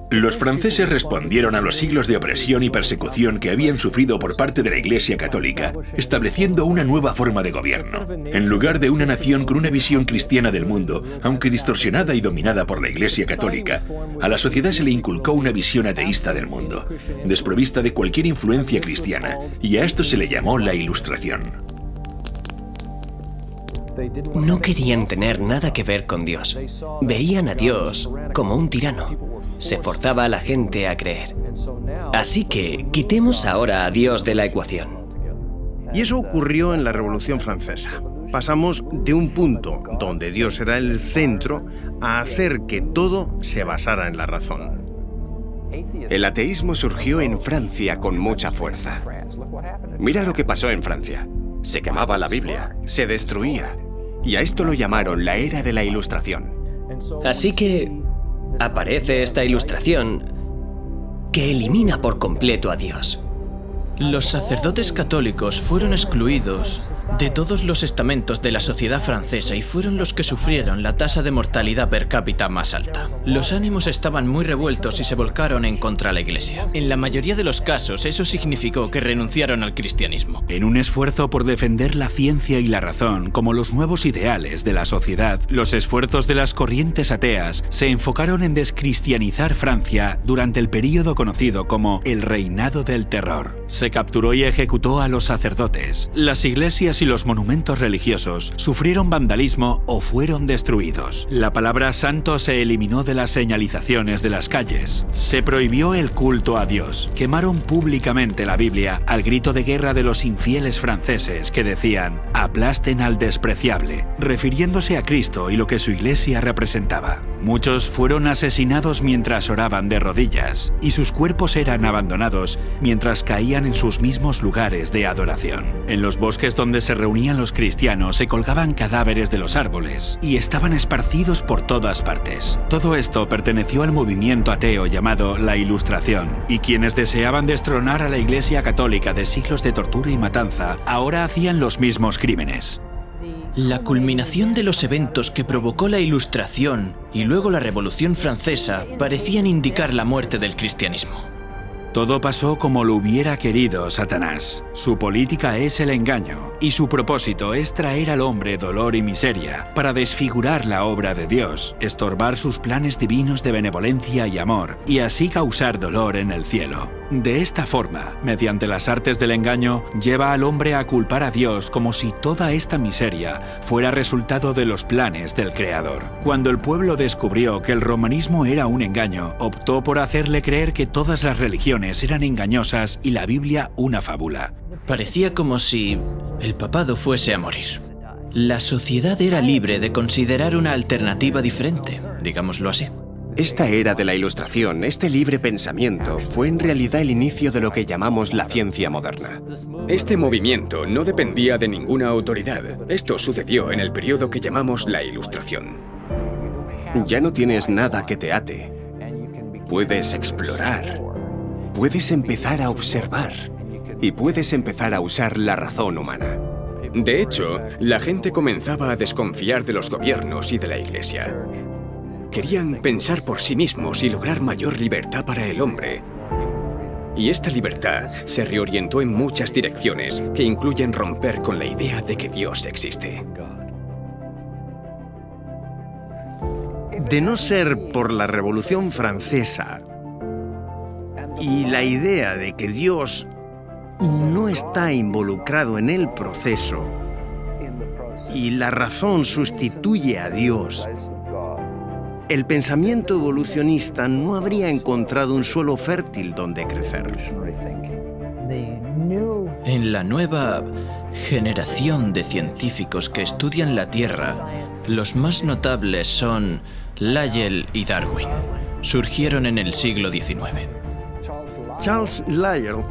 Los franceses respondieron a los siglos de opresión y persecución que habían sufrido por parte de la Iglesia Católica, estableciendo una nueva forma de gobierno. En lugar de una nación con una visión cristiana del mundo, aunque distorsionada y dominada por la Iglesia Católica, a la sociedad se le inculcó una visión ateísta del mundo, desprovista de cualquier influencia cristiana, y a esto se le llamó la Ilustración. No querían tener nada que ver con Dios. Veían a Dios como un tirano. Se forzaba a la gente a creer. Así que quitemos ahora a Dios de la ecuación. Y eso ocurrió en la Revolución Francesa. Pasamos de un punto donde Dios era el centro a hacer que todo se basara en la razón. El ateísmo surgió en Francia con mucha fuerza. Mira lo que pasó en Francia. Se quemaba la Biblia, se destruía. Y a esto lo llamaron la era de la Ilustración. Así que aparece esta ilustración que elimina por completo a Dios. Los sacerdotes católicos fueron excluidos de todos los estamentos de la sociedad francesa y fueron los que sufrieron la tasa de mortalidad per cápita más alta. Los ánimos estaban muy revueltos y se volcaron en contra de la Iglesia. En la mayoría de los casos, eso significó que renunciaron al cristianismo. En un esfuerzo por defender la ciencia y la razón como los nuevos ideales de la sociedad, los esfuerzos de las corrientes ateas se enfocaron en descristianizar Francia durante el período conocido como el Reinado del Terror. Se capturó y ejecutó a los sacerdotes. Las iglesias y los monumentos religiosos sufrieron vandalismo o fueron destruidos. La palabra santo se eliminó de las señalizaciones de las calles. Se prohibió el culto a Dios. Quemaron públicamente la Biblia al grito de guerra de los infieles franceses que decían «aplasten al despreciable», refiriéndose a Cristo y lo que su iglesia representaba. Muchos fueron asesinados mientras oraban de rodillas y sus cuerpos eran abandonados mientras caían en sus mismos lugares de adoración. En los bosques donde se reunían los cristianos se colgaban cadáveres de los árboles y estaban esparcidos por todas partes. Todo esto perteneció al movimiento ateo llamado la Ilustración, y quienes deseaban destronar a la Iglesia Católica de siglos de tortura y matanza ahora hacían los mismos crímenes. La culminación de los eventos que provocó la Ilustración y luego la Revolución Francesa parecían indicar la muerte del cristianismo. Todo pasó como lo hubiera querido Satanás. Su política es el engaño, y su propósito es traer al hombre dolor y miseria para desfigurar la obra de Dios, estorbar sus planes divinos de benevolencia y amor, y así causar dolor en el cielo. De esta forma, mediante las artes del engaño, lleva al hombre a culpar a Dios como si toda esta miseria fuera resultado de los planes del Creador. Cuando el pueblo descubrió que el romanismo era un engaño, optó por hacerle creer que todas las religiones eran engañosas y la Biblia una fábula. Parecía como si el papado fuese a morir. La sociedad era libre de considerar una alternativa diferente, digámoslo así. Esta era de la Ilustración, este libre pensamiento, fue en realidad el inicio de lo que llamamos la ciencia moderna. Este movimiento no dependía de ninguna autoridad. Esto sucedió en el periodo que llamamos la Ilustración. Ya no tienes nada que te ate. Puedes explorar. Puedes empezar a observar. Y puedes empezar a usar la razón humana. De hecho, la gente comenzaba a desconfiar de los gobiernos y de la Iglesia. Querían pensar por sí mismos y lograr mayor libertad para el hombre. Y esta libertad se reorientó en muchas direcciones que incluyen romper con la idea de que Dios existe. De no ser por la Revolución Francesa y la idea de que Dios no está involucrado en el proceso y la razón sustituye a Dios, el pensamiento evolucionista no habría encontrado un suelo fértil donde crecer. En la nueva generación de científicos que estudian la Tierra, los más notables son Lyell y Darwin. Surgieron en el siglo XIX. Charles Lyell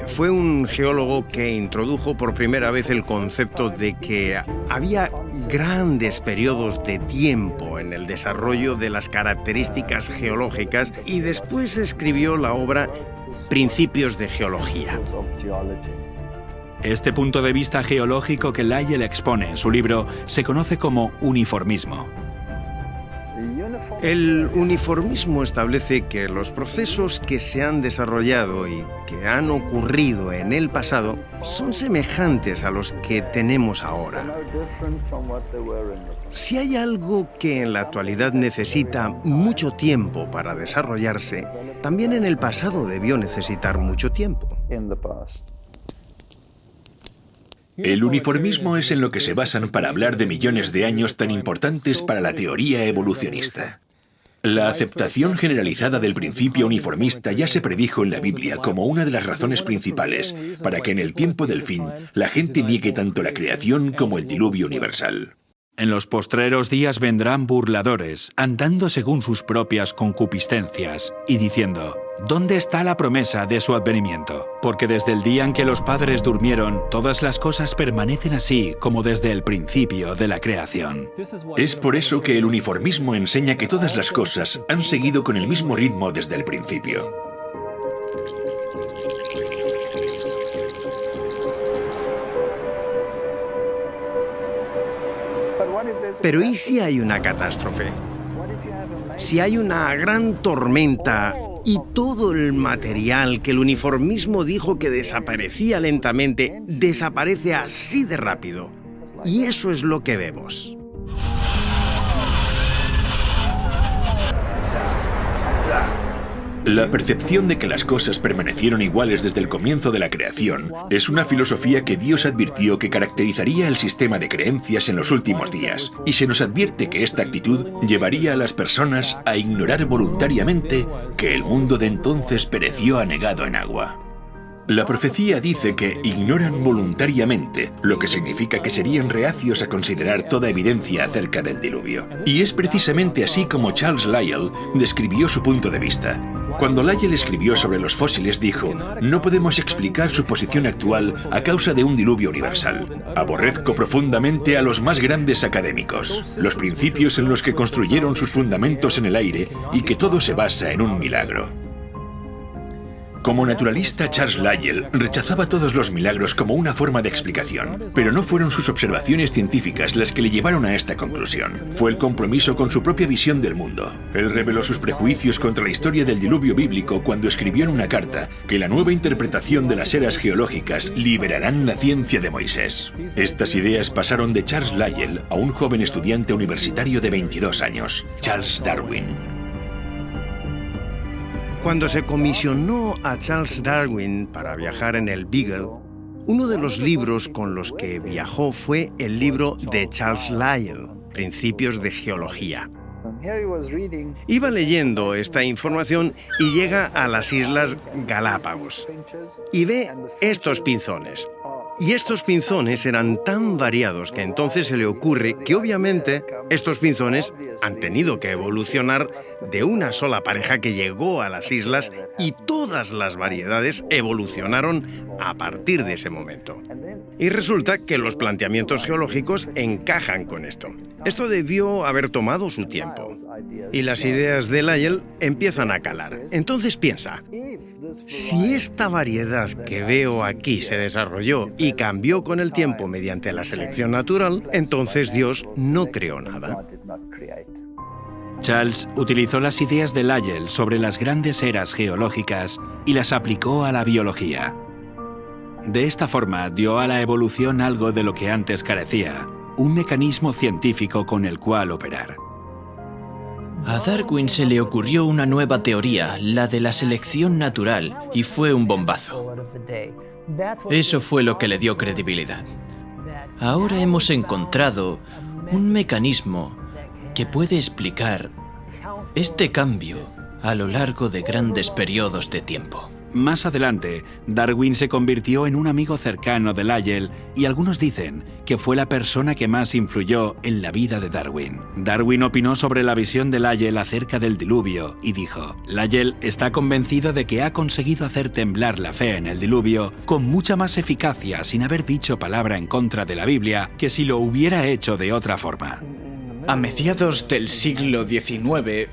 fue un geólogo que introdujo por primera vez el concepto de que había grandes periodos de tiempo en el desarrollo de las características geológicas y después escribió la obra Principios de Geología. Este punto de vista geológico que Lyell expone en su libro se conoce como uniformismo. El uniformismo establece que los procesos que se han desarrollado y que han ocurrido en el pasado son semejantes a los que tenemos ahora. Si hay algo que en la actualidad necesita mucho tiempo para desarrollarse, también en el pasado debió necesitar mucho tiempo. El uniformismo es en lo que se basan para hablar de millones de años tan importantes para la teoría evolucionista. La aceptación generalizada del principio uniformista ya se predijo en la Biblia como una de las razones principales para que en el tiempo del fin la gente niegue tanto la creación como el diluvio universal. En los postreros días vendrán burladores, andando según sus propias concupiscencias, y diciendo, ¿dónde está la promesa de su advenimiento? Porque desde el día en que los padres durmieron, todas las cosas permanecen así como desde el principio de la creación. Es por eso que el uniformismo enseña que todas las cosas han seguido con el mismo ritmo desde el principio. Pero ¿y si hay una catástrofe? Si hay una gran tormenta y todo el material que el uniformismo dijo que desaparecía lentamente, desaparece así de rápido. Y eso es lo que vemos. La percepción de que las cosas permanecieron iguales desde el comienzo de la creación es una filosofía que Dios advirtió que caracterizaría el sistema de creencias en los últimos días, y se nos advierte que esta actitud llevaría a las personas a ignorar voluntariamente que el mundo de entonces pereció anegado en agua. La profecía dice que ignoran voluntariamente, lo que significa que serían reacios a considerar toda evidencia acerca del diluvio. Y es precisamente así como Charles Lyell describió su punto de vista. Cuando Lyell escribió sobre los fósiles dijo: no podemos explicar su posición actual a causa de un diluvio universal. Aborrezco profundamente a los más grandes académicos, los principios en los que construyeron sus fundamentos en el aire y que todo se basa en un milagro. Como naturalista, Charles Lyell rechazaba todos los milagros como una forma de explicación, pero no fueron sus observaciones científicas las que le llevaron a esta conclusión. Fue el compromiso con su propia visión del mundo. Él reveló sus prejuicios contra la historia del diluvio bíblico cuando escribió en una carta que la nueva interpretación de las eras geológicas liberarán la ciencia de Moisés. Estas ideas pasaron de Charles Lyell a un joven estudiante universitario de 22 años, Charles Darwin. Cuando se comisionó a Charles Darwin para viajar en el Beagle, uno de los libros con los que viajó fue el libro de Charles Lyell, Principios de Geología. Iba leyendo esta información y llega a las Islas Galápagos y ve estos pinzones. Y estos pinzones eran tan variados que entonces se le ocurre que obviamente estos pinzones han tenido que evolucionar de una sola pareja que llegó a las islas y todas las variedades evolucionaron a partir de ese momento. Y resulta que los planteamientos geológicos encajan con esto. Esto debió haber tomado su tiempo. Y las ideas de Lyell empiezan a calar. Entonces piensa, si esta variedad que veo aquí se desarrolló y cambió con el tiempo mediante la selección natural, entonces Dios no creó nada. Charles utilizó las ideas de Lyell sobre las grandes eras geológicas y las aplicó a la biología. De esta forma dio a la evolución algo de lo que antes carecía, un mecanismo científico con el cual operar. A Darwin se le ocurrió una nueva teoría, la de la selección natural, y fue un bombazo. Eso fue lo que le dio credibilidad. Ahora hemos encontrado un mecanismo que puede explicar este cambio a lo largo de grandes periodos de tiempo. Más adelante, Darwin se convirtió en un amigo cercano de Lyell y algunos dicen que fue la persona que más influyó en la vida de Darwin. Darwin opinó sobre la visión de Lyell acerca del diluvio y dijo: Lyell está convencido de que ha conseguido hacer temblar la fe en el diluvio con mucha más eficacia sin haber dicho palabra en contra de la Biblia que si lo hubiera hecho de otra forma. A mediados del siglo XIX,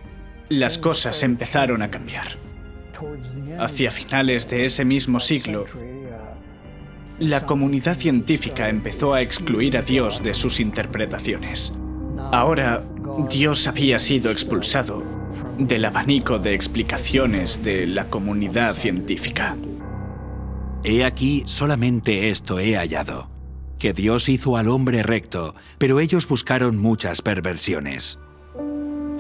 las cosas empezaron a cambiar. Hacia finales de ese mismo siglo, la comunidad científica empezó a excluir a Dios de sus interpretaciones. Ahora, Dios había sido expulsado del abanico de explicaciones de la comunidad científica. He aquí solamente esto he hallado, que Dios hizo al hombre recto, pero ellos buscaron muchas perversiones.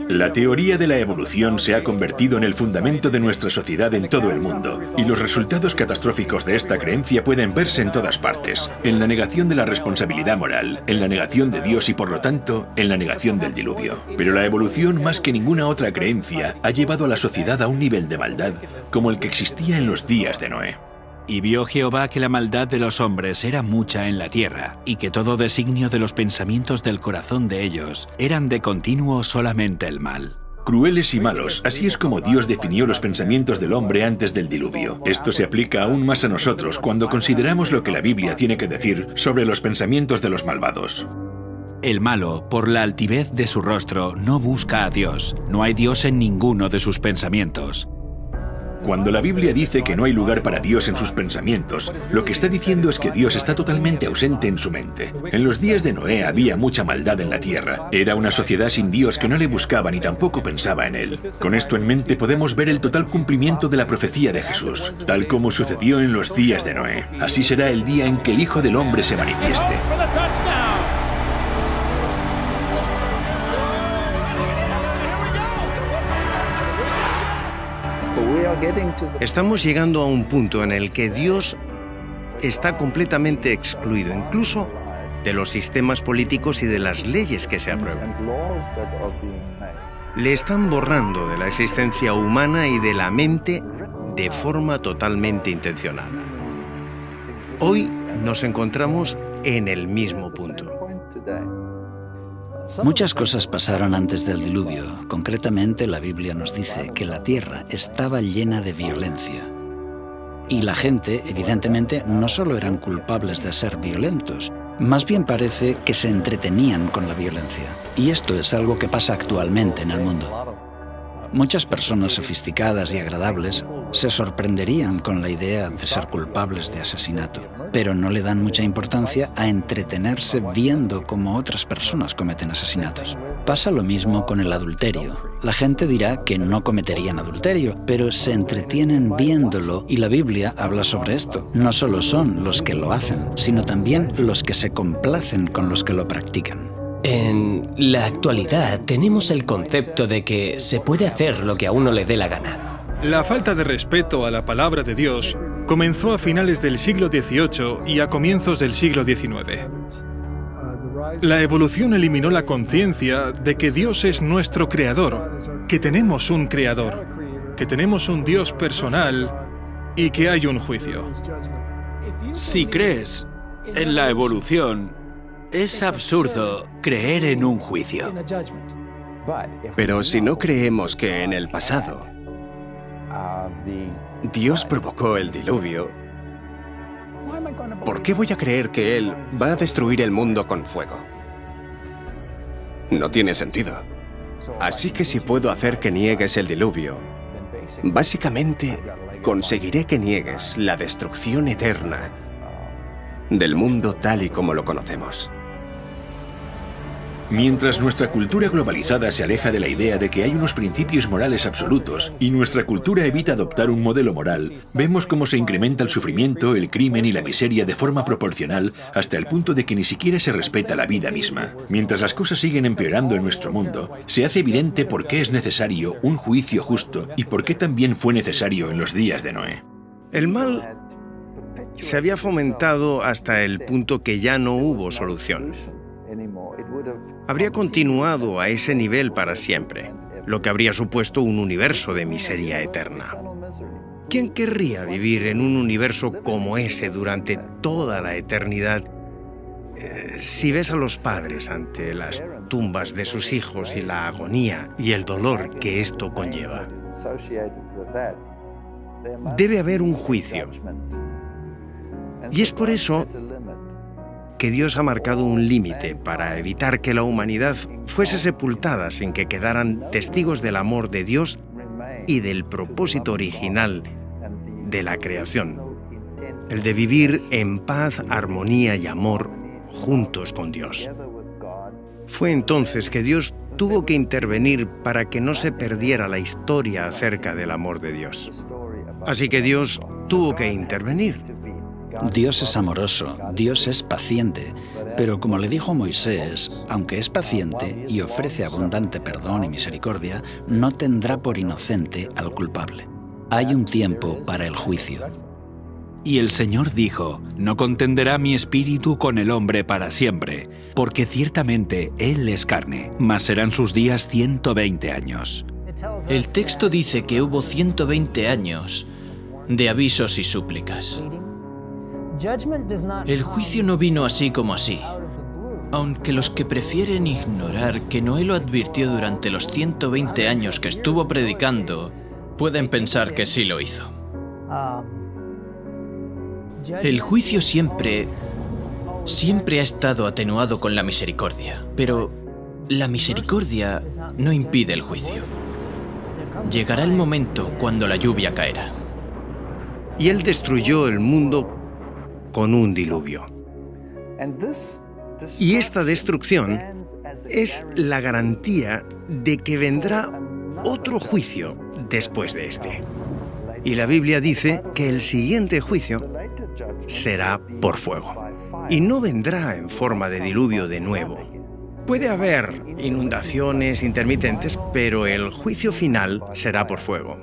La teoría de la evolución se ha convertido en el fundamento de nuestra sociedad en todo el mundo, y los resultados catastróficos de esta creencia pueden verse en todas partes, en la negación de la responsabilidad moral, en la negación de Dios y por lo tanto, en la negación del diluvio. Pero la evolución, más que ninguna otra creencia, ha llevado a la sociedad a un nivel de maldad como el que existía en los días de Noé. Y vio Jehová que la maldad de los hombres era mucha en la tierra, y que todo designio de los pensamientos del corazón de ellos eran de continuo solamente el mal. Crueles y malos, así es como Dios definió los pensamientos del hombre antes del diluvio. Esto se aplica aún más a nosotros cuando consideramos lo que la Biblia tiene que decir sobre los pensamientos de los malvados. El malo, por la altivez de su rostro, no busca a Dios. No hay Dios en ninguno de sus pensamientos. Cuando la Biblia dice que no hay lugar para Dios en sus pensamientos, lo que está diciendo es que Dios está totalmente ausente en su mente. En los días de Noé había mucha maldad en la tierra. Era una sociedad sin Dios que no le buscaba ni tampoco pensaba en él. Con esto en mente podemos ver el total cumplimiento de la profecía de Jesús, tal como sucedió en los días de Noé. Así será el día en que el Hijo del Hombre se manifieste. Estamos llegando a un punto en el que Dios está completamente excluido, incluso de los sistemas políticos y de las leyes que se aprueban. Le están borrando de la existencia humana y de la mente de forma totalmente intencionada. Hoy nos encontramos en el mismo punto. Muchas cosas pasaron antes del diluvio. Concretamente, la Biblia nos dice que la tierra estaba llena de violencia. Y la gente, evidentemente, no solo eran culpables de ser violentos, más bien parece que se entretenían con la violencia. Y esto es algo que pasa actualmente en el mundo. Muchas personas sofisticadas y agradables se sorprenderían con la idea de ser culpables de asesinato, pero no le dan mucha importancia a entretenerse viendo cómo otras personas cometen asesinatos. Pasa lo mismo con el adulterio. La gente dirá que no cometerían adulterio, pero se entretienen viéndolo y la Biblia habla sobre esto. No solo son los que lo hacen, sino también los que se complacen con los que lo practican. En la actualidad tenemos el concepto de que se puede hacer lo que a uno le dé la gana. La falta de respeto a la palabra de Dios comenzó a finales del siglo XVIII y a comienzos del siglo XIX. La evolución eliminó la conciencia de que Dios es nuestro creador, que tenemos un creador, que tenemos un Dios personal y que hay un juicio. Si crees en la evolución, es absurdo creer en un juicio. Pero si no creemos que en el pasado Dios provocó el diluvio, ¿por qué voy a creer que Él va a destruir el mundo con fuego? No tiene sentido. Así que si puedo hacer que niegues el diluvio, básicamente conseguiré que niegues la destrucción eterna del mundo tal y como lo conocemos. Mientras nuestra cultura globalizada se aleja de la idea de que hay unos principios morales absolutos y nuestra cultura evita adoptar un modelo moral, vemos cómo se incrementa el sufrimiento, el crimen y la miseria de forma proporcional hasta el punto de que ni siquiera se respeta la vida misma. Mientras las cosas siguen empeorando en nuestro mundo, se hace evidente por qué es necesario un juicio justo y por qué también fue necesario en los días de Noé. El mal se había fomentado hasta el punto que ya no hubo solución. Habría continuado a ese nivel para siempre, lo que habría supuesto un universo de miseria eterna. ¿Quién querría vivir en un universo como ese durante toda la eternidad? Si ves a los padres ante las tumbas de sus hijos y la agonía y el dolor que esto conlleva, debe haber un juicio. Y es por eso que Dios ha marcado un límite para evitar que la humanidad fuese sepultada sin que quedaran testigos del amor de Dios y del propósito original de la creación, el de vivir en paz, armonía y amor juntos con Dios. Fue entonces que Dios tuvo que intervenir para que no se perdiera la historia acerca del amor de Dios. Así que Dios tuvo que intervenir. Dios es amoroso, Dios es paciente, pero como le dijo Moisés, aunque es paciente y ofrece abundante perdón y misericordia, no tendrá por inocente al culpable. Hay un tiempo para el juicio. Y el Señor dijo, no contenderá mi espíritu con el hombre para siempre, porque ciertamente él es carne, mas serán sus días 120 años. El texto dice que hubo 120 años de avisos y súplicas. El juicio no vino así como así, aunque los que prefieren ignorar que Noé lo advirtió durante los 120 años que estuvo predicando, pueden pensar que sí lo hizo. El juicio siempre ha estado atenuado con la misericordia, pero la misericordia no impide el juicio. Llegará el momento cuando la lluvia caerá. Y Él destruyó el mundo con un diluvio. Y esta destrucción es la garantía de que vendrá otro juicio después de este. Y la Biblia dice que el siguiente juicio será por fuego. Y no vendrá en forma de diluvio de nuevo. Puede haber inundaciones intermitentes, pero el juicio final será por fuego.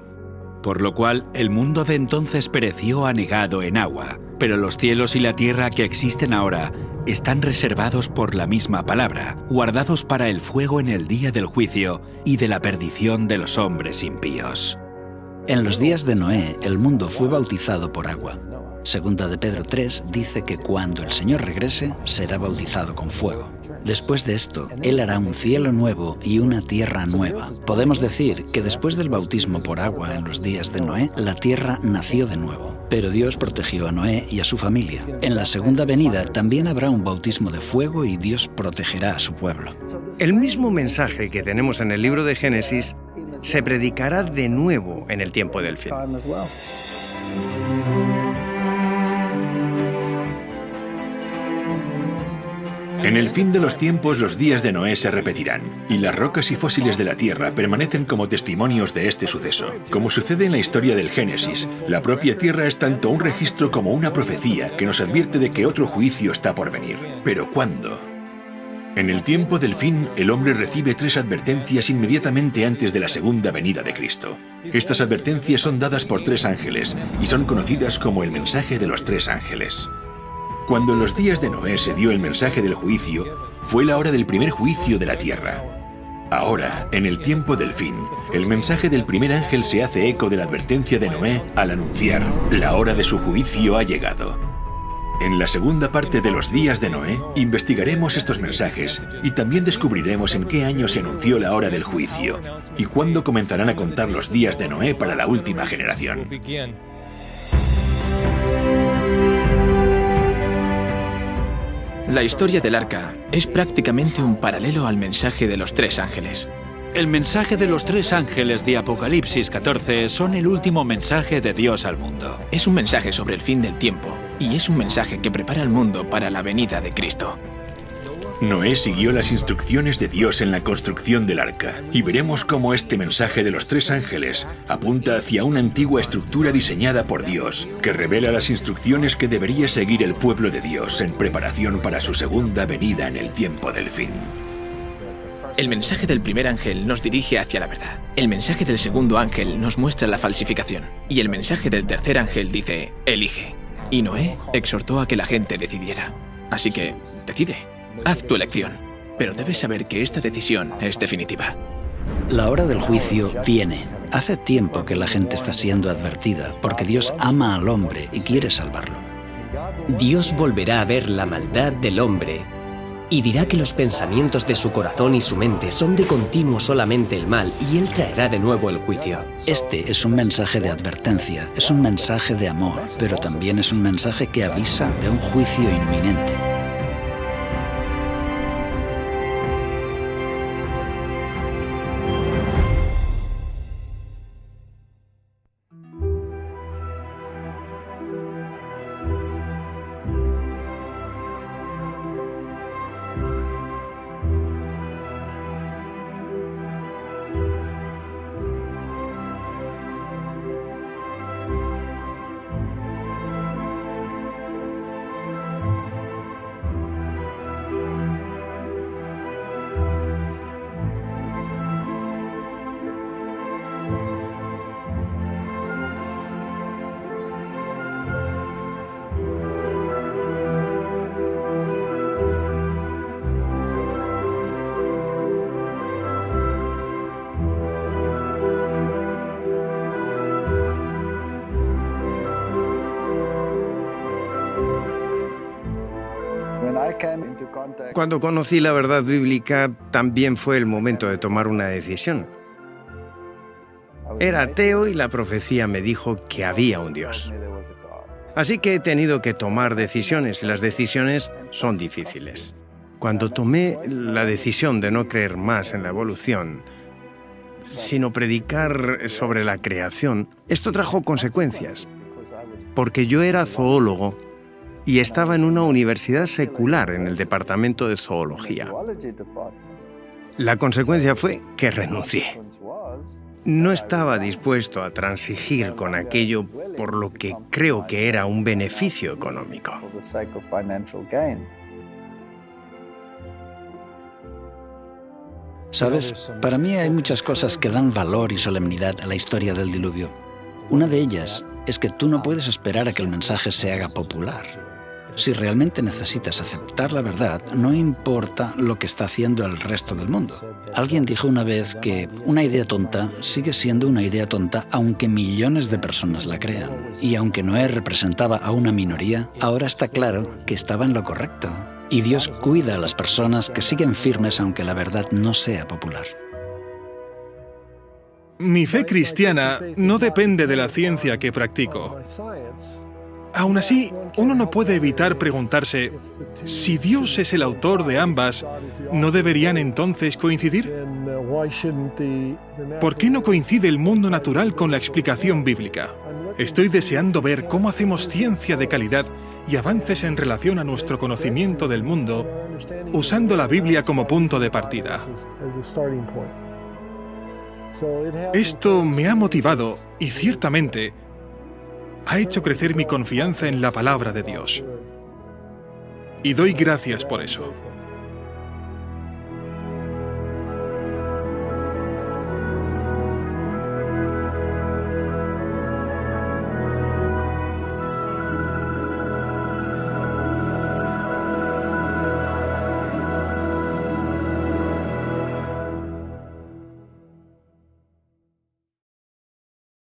por lo cual el mundo de entonces pereció anegado en agua. Pero los cielos y la tierra que existen ahora están reservados por la misma palabra, guardados para el fuego en el día del juicio y de la perdición de los hombres impíos. En los días de Noé, el mundo fue bautizado por agua. Segunda de Pedro 3 dice que cuando el Señor regrese, será bautizado con fuego. Después de esto, Él hará un cielo nuevo y una tierra nueva. Podemos decir que después del bautismo por agua en los días de Noé, la tierra nació de nuevo. Pero Dios protegió a Noé y a su familia. En la segunda venida también habrá un bautismo de fuego y Dios protegerá a su pueblo. El mismo mensaje que tenemos en el libro de Génesis se predicará de nuevo en el tiempo del fin. En el fin de los tiempos los días de Noé se repetirán, y las rocas y fósiles de la tierra permanecen como testimonios de este suceso. Como sucede en la historia del Génesis, la propia tierra es tanto un registro como una profecía que nos advierte de que otro juicio está por venir. ¿Pero cuándo? En el tiempo del fin, el hombre recibe 3 advertencias inmediatamente antes de la segunda venida de Cristo. Estas advertencias son dadas por 3 ángeles y son conocidas como el mensaje de los 3 ángeles. Cuando en los días de Noé se dio el mensaje del juicio, fue la hora del primer juicio de la tierra. Ahora, en el tiempo del fin, el mensaje del primer ángel se hace eco de la advertencia de Noé al anunciar: la hora de su juicio ha llegado. En la segunda parte de los días de Noé, investigaremos estos mensajes y también descubriremos en qué año se anunció la hora del juicio y cuándo comenzarán a contar los días de Noé para la última generación. La historia del arca es prácticamente un paralelo al mensaje de los 3 ángeles. El mensaje de los 3 ángeles de Apocalipsis 14 son el último mensaje de Dios al mundo. Es un mensaje sobre el fin del tiempo y es un mensaje que prepara al mundo para la venida de Cristo. Noé siguió las instrucciones de Dios en la construcción del arca, y veremos cómo este mensaje de los 3 ángeles apunta hacia una antigua estructura diseñada por Dios, que revela las instrucciones que debería seguir el pueblo de Dios en preparación para su segunda venida en el tiempo del fin. El mensaje del primer ángel nos dirige hacia la verdad. El mensaje del segundo ángel nos muestra la falsificación. Y el mensaje del tercer ángel dice: elige. Y Noé exhortó a que la gente decidiera. Así que, decide. Haz tu elección, pero debes saber que esta decisión es definitiva. La hora del juicio viene. Hace tiempo que la gente está siendo advertida, porque Dios ama al hombre y quiere salvarlo. Dios volverá a ver la maldad del hombre y dirá que los pensamientos de su corazón y su mente son de continuo solamente el mal, y Él traerá de nuevo el juicio. Este es un mensaje de advertencia, es un mensaje de amor, pero también es un mensaje que avisa de un juicio inminente. Cuando conocí la verdad bíblica, también fue el momento de tomar una decisión. Era ateo y la profecía me dijo que había un Dios. Así que he tenido que tomar decisiones, y las decisiones son difíciles. Cuando tomé la decisión de no creer más en la evolución, sino predicar sobre la creación, esto trajo consecuencias, porque yo era zoólogo y estaba en una universidad secular en el departamento de zoología. La consecuencia fue que renuncié. No estaba dispuesto a transigir con aquello por lo que creo que era un beneficio económico. ¿Sabes? Para mí hay muchas cosas que dan valor y solemnidad a la historia del diluvio. Una de ellas es que tú no puedes esperar a que el mensaje se haga popular. Si realmente necesitas aceptar la verdad, no importa lo que está haciendo el resto del mundo. Alguien dijo una vez que una idea tonta sigue siendo una idea tonta aunque millones de personas la crean. Y aunque Noé representaba a una minoría, ahora está claro que estaba en lo correcto. Y Dios cuida a las personas que siguen firmes aunque la verdad no sea popular. Mi fe cristiana no depende de la ciencia que practico. Aún así, uno no puede evitar preguntarse, si Dios es el autor de ambas, ¿no deberían entonces coincidir? ¿Por qué no coincide el mundo natural con la explicación bíblica? Estoy deseando ver cómo hacemos ciencia de calidad y avances en relación a nuestro conocimiento del mundo, usando la Biblia como punto de partida. Esto me ha motivado y ciertamente ha hecho crecer mi confianza en la palabra de Dios. Y doy gracias por eso.